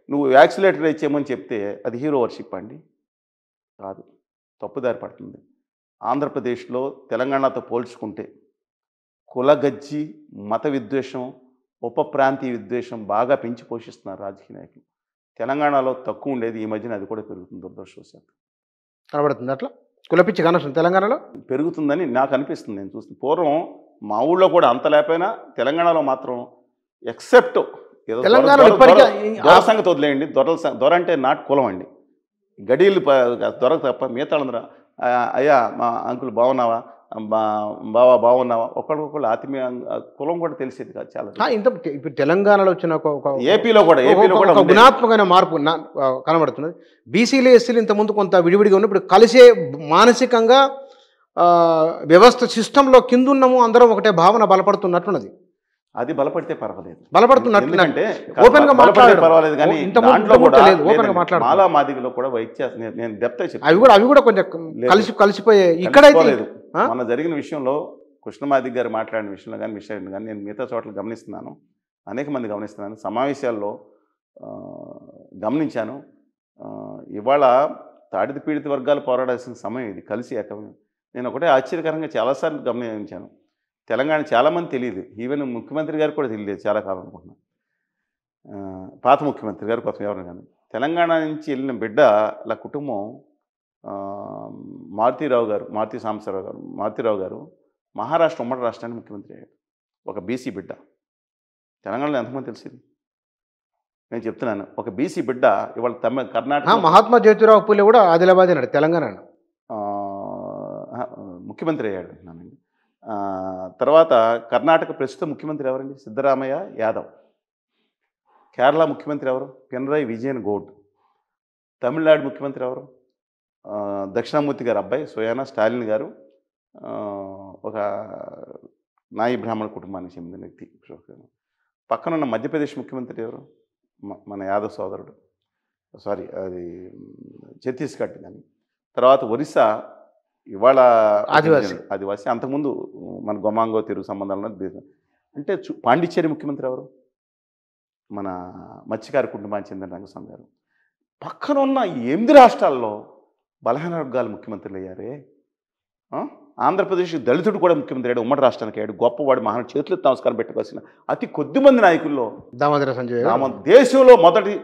నువ్వు యాక్సిలేటర్ ఇచ్చేయమని చెప్తే అది హీరో వర్షిప్ అండి కాదు, తప్పుదారి పడుతుంది. ఆంధ్రప్రదేశ్లో తెలంగాణతో పోల్చుకుంటే కులగజ్జి, మత విద్వేషం, ఉప ప్రాంతీయ విద్వేషం బాగా పెంచి పోషిస్తున్నారు రాజకీయ నాయకులు. తెలంగాణలో తక్కువ ఉండేది, ఈ మధ్యన అది కూడా పెరుగుతుంది. దురదృష్టవశాత్తు కనబడుతుంది. అట్లా కులపిచ్చి కనొస్తుంది తెలంగాణలో పెరుగుతుందని నాకు అనిపిస్తుంది. నేను చూస్తుంది పూర్వం మా ఊళ్ళో కూడా అంత లేకపోయినా తెలంగాణలో మాత్రం ఎక్సెప్ట్ దొర సంగతి వదిలేయండి. దొర అంటే నాటు కులం అండి, గడీలు దొరకు తప్ప మిగతా అందరూ అయ్యా మా అంకుల్ బాగున్నావా, బావా బాగున్నావా, ఒకళ్ళకొకళ్ళు ఆత్మీయ కులం కూడా తెలిసేది కాదు చాలా. ఇప్పుడు తెలంగాణలో వచ్చిన ఏపీలో కూడా గుణాత్మకమైన మార్పు కనబడుతున్నది. బీసీలు, ఎస్సీలు ఇంతకుముందు కొంత విడివిడిగా ఉన్న, ఇప్పుడు కలిసే మానసికంగా వ్యవస్థ సిస్టంలో కిందున్నాము అందరం ఒకటే భావన బలపడుతున్నట్టున్నది. అది బలపడితే పర్వాలేదు, బలపడుతున్నట్టు పర్వాలేదు. కానీ మాలా మాదిగలో కూడా నేను డెప్త్ అవి కూడా కొంచెం కలిసిపోయే. ఇక్కడైతే మన జరిగిన విషయంలో కృష్ణమాదిగ గారు మాట్లాడిన విషయంలో కానీ నేను మిగతా చోట్ల గమనిస్తున్నాను, అనేక మంది గమనిస్తున్నాను, సమావేశాల్లో గమనించాను. ఇవాళ తాడిత పీడిత వర్గాలు పోరాడాల్సిన సమయం ఇది, కలిసి ఏకమే. నేను ఒకటే ఆశ్చర్యకరంగా చాలాసార్లు గమనించాను. తెలంగాణ చాలామంది తెలియదు, ఈవెన్ ముఖ్యమంత్రి గారు కూడా తెలియదు చాలా కాలం అనుకుంటున్నాను. పాత ముఖ్యమంత్రి గారు కొత్త ఎవరు కానీ తెలంగాణ నుంచి వెళ్ళిన బిడ్డ అలా కుటుంబం మారుతి సాంబశివరావు గారు మారుతీరావు గారు మహారాష్ట్ర ఉమ్మడి రాష్ట్రానికి ముఖ్యమంత్రి అయ్యాడు. ఒక బీసీ బిడ్డ. తెలంగాణలో ఎంతమంది తెలిసింది? నేను చెప్తున్నాను, ఒక బీసీ బిడ్డ ఇవాళ కర్ణాటక మహాత్మా జ్యోతిరావు పూలే కూడా ఆదిలాబాద్ అన్నాడు తెలంగాణ. ముఖ్యమంత్రి అయ్యాడు అంటున్నానండి. తర్వాత కర్ణాటక ప్రస్తుత ముఖ్యమంత్రి ఎవరండి? సిద్ధరామయ్య యాదవ్. కేరళ ముఖ్యమంత్రి ఎవరు? పినరయి విజయన్ గౌడ్. తమిళనాడు ముఖ్యమంత్రి ఎవరు? దక్షిణామూర్తి గారు అబ్బాయి సోయానా స్టాలిన్ గారు. ఒక నాయి బ్రాహ్మణ కుటుంబానికి చెందిన వ్యక్తి. పక్కనున్న మధ్యప్రదేశ్ ముఖ్యమంత్రి ఎవరు? మన యాదవ్ సోదరుడు. సారీ, అది ఛత్తీస్గఢ్. కానీ తర్వాత ఒరిస్సా ఇవాళ ఆదివాసి. అంతకుముందు మన గొమాంగో తెలుగు సంబంధాలు అంటే పాండిచ్చేరి ముఖ్యమంత్రి ఎవరు? మన మత్స్యకార కుటుంబానికి చెందిన రంగస్వామి గారు. పక్కన ఉన్న 8 రాష్ట్రాల్లో బలహీన వర్గాల ముఖ్యమంత్రులు అయ్యారే. ఆంధ్రప్రదేశ్ దళితుడు కూడా ముఖ్యమంత్రి అయ్యాడు, ఉమ్మడి రాష్ట్రానికి అయ్యాడు. గొప్పవాడు, మహాన్ చేతులు నమస్కారం పెట్టుకోవాల్సిన అతి కొద్ది మంది నాయకుల్లో దామోదర సంజయ్ దేశంలో మొదటి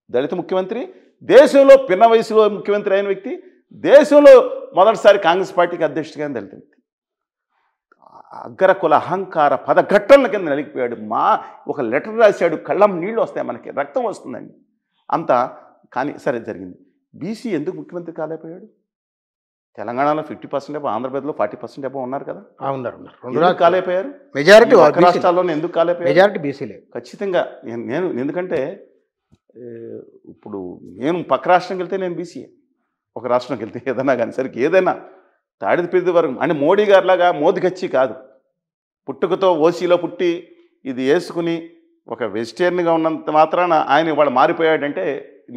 దళిత ముఖ్యమంత్రి, దేశంలో పిన్న వయసులో ముఖ్యమంత్రి అయిన వ్యక్తి, దేశంలో మొదటిసారి కాంగ్రెస్ పార్టీకి అధ్యక్షుడిగా దళిత వ్యక్తి. అగ్రకుల అహంకార పదఘట్టల కింద నలిగిపోయాడు. ఒక లెటర్ రాశాడు, కళ్ళం నీళ్ళు వస్తాయి, మనకి రక్తం వస్తుందండి అంతా. కానీ సరే జరిగింది. బీసీ ఎందుకు ముఖ్యమంత్రి కాలేకపోయాడు? తెలంగాణలో 50% అబో, ఆంధ్రప్రదేశ్లో 40% అబో ఉన్నారు కదా. ఎందుకు కాలేకపోయారు? మెజారిటీ రాష్ట్రాల్లోనే ఎందుకు కాలేకపోయారు? మెజారిటీ బీసీలే. ఖచ్చితంగా నేను ఎందుకంటే ఇప్పుడు నేను పక్క రాష్ట్రంకి వెళ్తే నేను బీసీఏ, ఒక రాష్ట్రంకి వెళ్తే ఏదైనా కానీ సరికి ఏదైనా తాడిది పెద్ద వరకు అంటే మోడీ గారిలాగా మోదిగచ్చి కాదు. పుట్టుకతో ఓసీలో పుట్టి ఇది వేసుకుని ఒక వెజిటేరియన్గా ఉన్నంత మాత్రాన ఆయన ఇవాళ మారిపోయాడంటే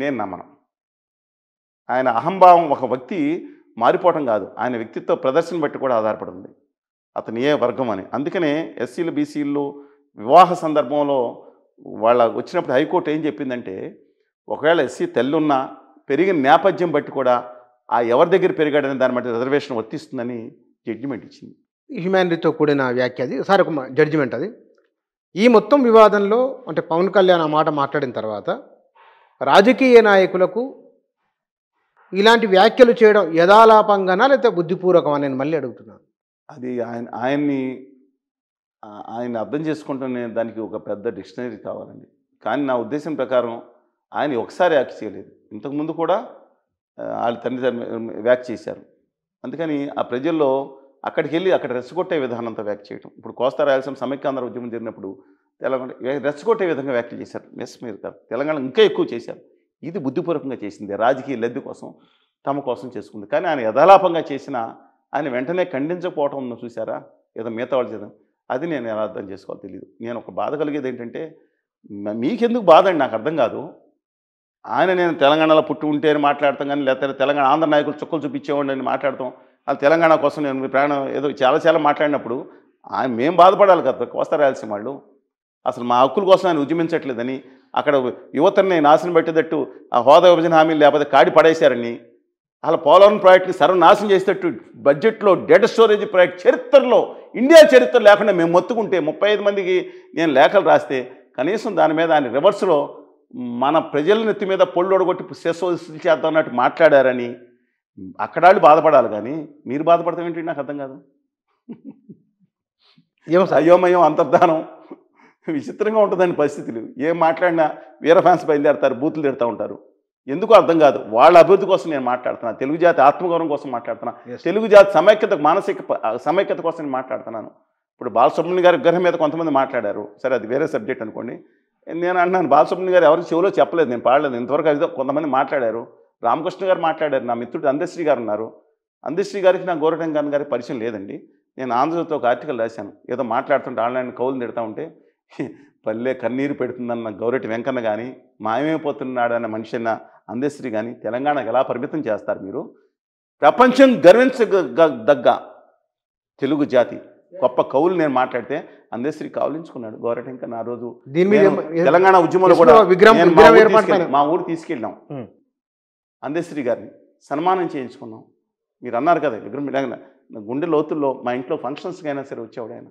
నేను నమ్మను. ఆయన అహంభావం ఒక వ్యక్తి మారిపోవటం కాదు, ఆయన వ్యక్తిత్వ ప్రదర్శన బట్టి కూడా ఆధారపడి ఉంది అతను ఏ వర్గం అని. అందుకనే ఎస్సీలు బీసీలు వివాహ సందర్భంలో వాళ్ళ వచ్చినప్పుడు హైకోర్టు ఏం చెప్పిందంటే, ఒకవేళ ఎస్సీ తెల్లున్నా పెరిగిన నేపథ్యం బట్టి కూడా ఆ ఎవరి దగ్గర పెరిగాడని దాన్ని బట్టి రిజర్వేషన్ వర్తిస్తుందని జడ్జిమెంట్ ఇచ్చింది. హ్యుమానిటీతో కూడిన వ్యాఖ్య అది. సార్, ఒక జడ్జిమెంట్ అది. ఈ మొత్తం వివాదంలో అంటే పవన్ కళ్యాణ్ ఆ మాట మాట్లాడిన తర్వాత రాజకీయ నాయకులకు ఇలాంటి వ్యాఖ్యలు చేయడం యథాలాపంగానా లేకపోతే బుద్ధిపూర్వకమా? నేను మళ్ళీ అడుగుతున్నాను. అది ఆయన అర్థం చేసుకుంటున్న దానికి ఒక పెద్ద డిక్షనరీ కావాలండి. కానీ నా ఉద్దేశం ప్రకారం ఆయన ఒకసారి వ్యాఖ్య చేయలేదు, ఇంతకుముందు కూడా వాళ్ళ తండ్రి వ్యాఖ్య చేశారు. అందుకని ఆ ప్రజల్లో అక్కడికి వెళ్ళి అక్కడ రెచ్చగొట్టే విధానంతో వ్యాఖ్య చేయడం. ఇప్పుడు కోస్తా రాయలసీమ సమైక్యాంధ్ర ఉద్యమం జరిగినప్పుడు తెలంగాణ రెచ్చగొట్టే విధంగా వ్యాఖ్యలు చేశారు. మీరు కాదు, తెలంగాణ ఇంకా ఎక్కువ చేశారు. ఇది బుద్ధిపూర్వకంగా చేసింది, రాజకీయ లబ్ధి కోసం తమ కోసం చేసుకుంది. కానీ ఆయన యథాలాపంగా చేసిన ఆయన వెంటనే ఖండించకపోవటం చూసారా, ఏదో మిగతా వాళ్ళు చేద్దాం, అది నేను ఎలా అర్థం చేసుకోవాలో తెలియదు. నేను ఒక బాధ కలిగేది ఏంటంటే, మీకెందుకు బాధ అండి నాకు అర్థం కాదు. నేను తెలంగాణలో పుట్టి ఉంటే అని మాట్లాడతాం, కానీ లేకపోతే తెలంగాణ ఆంధ్ర నాయకులు చుక్కలు చూపించేవాడిని అని మాట్లాడతాం. వాళ్ళు తెలంగాణ కోసం నేను మీ ప్రాణం ఏదో చాలా మాట్లాడినప్పుడు మేము బాధపడాలి కదా కోస్తా రాయలసీమ వాళ్ళు. అసలు మా హక్కుల కోసం ఆయన ఉద్యమించట్లేదని, అక్కడ యువతని నాశనం పెట్టేటట్టు ఆ హోదా విభజన హామీలు లేకపోతే కాడి పడేశారని, అలా పోలవరం ప్రాజెక్టుని సర్వనాశనం చేసేటట్టు బడ్జెట్లో డేటా స్టోరేజ్ ప్రాజెక్ట్ చరిత్రలో ఇండియా చరిత్ర లేకుండా మేము మొత్తుకుంటే 35 మందికి నేను లేఖలు రాస్తే కనీసం దాని మీద ఆయన రివర్స్లో మన ప్రజల నెత్తి మీద పొళ్ళు ఒడగొట్టి శస్సులు చేద్దాం అన్నట్టు మాట్లాడారని అక్కడ వాళ్ళు బాధపడాలి. కానీ మీరు బాధపడతాం ఏంటి నాకు అర్థం కాదు. అయోమయం, అంతర్ధానం, విచిత్రంగా ఉంటుందండి పరిస్థితులు. ఏం మాట్లాడినా వీర ఫ్యాన్స్ బయలుదేరుతారు, బూతులు తిడతా ఉంటారు. ఎందుకు అర్థం కాదు. వాళ్ళ అభివృద్ధి కోసం నేను మాట్లాడుతున్నా, తెలుగు జాతి ఆత్మగౌరవం కోసం మాట్లాడుతున్నా, తెలుగు జాతి సమైక్యత మానసిక సమైక్యత కోసం నేను మాట్లాడుతున్నాను. ఇప్పుడు బాలసుబ్రహ్మణ్యం గారి విగ్రహం మీద కొంతమంది మాట్లాడారు, సరే అది వేరే సబ్జెక్ట్ అనుకోండి. నేను అంటున్నాను, బాలసుబ్రహ్మణ్యం గారు ఎవరికి చెవులో చెప్పలేదు, నేను పాడలేదు ఇంతవరకు. అది కొంతమంది మాట్లాడారు, రామకృష్ణ గారు మాట్లాడారు, నా మిత్రుడు అందశ్రీ గారు ఉన్నారు. అందశ్రీ గారికి నా గౌరటంగాన్ గారికి పరిచయం లేదండి. నేను ఆంధ్రజ్యోతితో ఒక ఆర్టికల్ రాశాను, ఏదో మాట్లాడుతుంటే ఆన్లైన్ కౌలు తిడతా ఉంటే పల్లె కన్నీరు పెడుతుందన్న గౌరటి వెంకన్న కానీ, మాయమైపోతున్నాడన్న మనిషి అన్న అందశ్రీ కానీ తెలంగాణకు ఎలా పరిమితం చేస్తారు మీరు? ప్రపంచం గర్వించదగ్గ తెలుగు జాతి గొప్ప కవులు నేను మాట్లాడితే అందశ్రీ కౌలించుకున్నాడు గౌరటి వెంకన్న. ఆ రోజు తెలంగాణ ఉద్యమంలో కూడా మా ఊరు తీసుకెళ్ళాం, అందశ్రీ గారిని సన్మానం చేయించుకున్నాం. మీరు అన్నారు కదా విగ్రహం, గుండె లోతుల్లో మా ఇంట్లో ఫంక్షన్స్కి అయినా సరే వచ్చేవాడు ఆయన.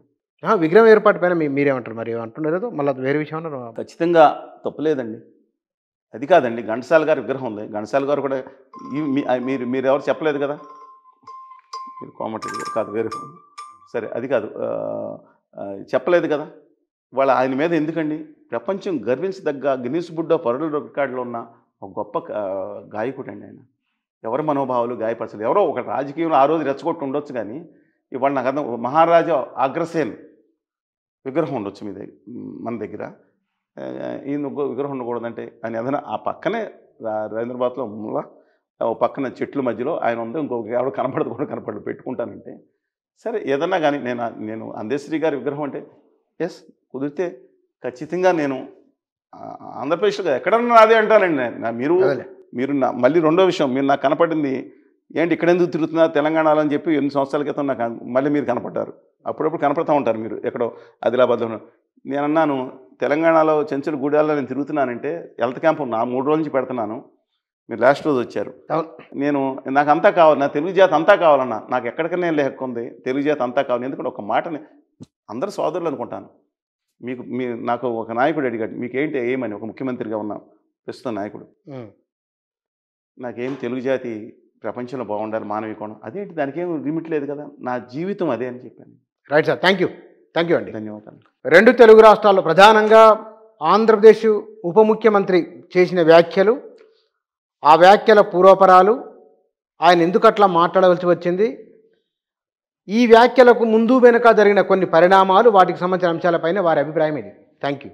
విగ్రహం ఏర్పాటు పైన మీరేమంటారు? మరి ఏమంటున్నారు? మళ్ళీ వేరే విషయం ఖచ్చితంగా తప్పులేదండి. అది కాదండి, ఘంటసాల గారి విగ్రహం ఉంది. ఘంటసాల గారు కూడా మీరు మీరు ఎవరు చెప్పలేదు కదా, మీరు కోమటిరెడ్డి గారు కాదు, వేరే సరే అది కాదు, చెప్పలేదు కదా. వాళ్ళ ఆయన మీద ఎందుకండి, ప్రపంచం గర్వించదగ్గ గిన్నిస్ బుక్ ఆఫ్ వరల్డ్ రికార్డులో ఉన్న ఒక గొప్ప గాయకుడు అండి ఆయన. ఎవరి మనోభావాలు గాయపరచలేదు. ఎవరో ఒక రాజకీయంలో ఆ రోజు రెచ్చగొట్టి ఉండొచ్చు, కానీ ఇవాళ నాకు అర్థం, మహారాజా అగ్రసేన్ విగ్రహం ఉండొచ్చు మీ దగ్గర, మన దగ్గర ఈయన విగ్రహం ఉండకూడదంటే ఆయన ఏదైనా ఆ పక్కనే రవీంద్రబాద్లో మూల ఓ పక్కన చెట్ల మధ్యలో ఆయన ఉంది, ఇంకొక ఎవరు కనపడదు కూడా కనపడదు పెట్టుకుంటానంటే సరే ఏదన్నా. కానీ నేను అందశ్రీ గారి విగ్రహం అంటే ఎస్ కుదిరితే ఖచ్చితంగా నేను ఆంధ్రప్రదేశ్లో ఎక్కడన్నా అదే అంటానండి. మీరు మళ్ళీ రెండో విషయం, మీరు నాకు కనపడింది ఏంటి ఇక్కడ ఎందుకు తిరుగుతున్నారు తెలంగాణలో అని చెప్పి 8 సంవత్సరాల క్రితం నాకు మళ్ళీ మీరు కనపడ్డారు. అప్పుడప్పుడు కనపడుతూ ఉంటారు మీరు ఎక్కడో ఆదిలాబాద్లో. నేను అన్నాను తెలంగాణలో చెంచుల గూడాల్లో నేను తిరుగుతున్నానంటే హెల్త్ క్యాంప్ 3 రోజుల నుంచి పెడుతున్నాను, మీరు లాస్ట్ రోజు వచ్చారు. నాకు అంతా కావాలి, నా తెలుగు జాతి అంతా కావాలన్నా, నాకు ఎక్కడికైనా హక్కు ఉంది, తెలుగు జాతి అంతా కావాలి. ఎందుకంటే ఒక మాటని అందరు సోదరులు అనుకుంటాను. నాకు ఒక నాయకుడు అడిగాడు మీకేంటి ఏమని, ఒక ముఖ్యమంత్రిగా ఉన్న ప్రస్తుత నాయకుడు, నాకేం తెలుగు జాతి ప్రపంచంలో బాగుండాలి, మానవీయ కోణం, అదేంటి దానికి ఏం లిమిట్ లేదు కదా, నా జీవితం అదే అని చెప్పాను. రైట్ సార్, థ్యాంక్ యూ అండి. ధన్యవాదాలు. 2 తెలుగు రాష్ట్రాల్లో ప్రధానంగా ఆంధ్రప్రదేశ్ ఉప ముఖ్యమంత్రి చేసిన వ్యాఖ్యలు, ఆ వ్యాఖ్యల పూర్వపరాలు, ఆయన ఎందుకు అట్లా మాట్లాడవలసి వచ్చింది, ఈ వ్యాఖ్యలకు ముందు వెనుక జరిగిన కొన్ని పరిణామాలు, వాటికి సంబంధించిన అంశాలపైన వారి అభిప్రాయం ఇది. Thank you.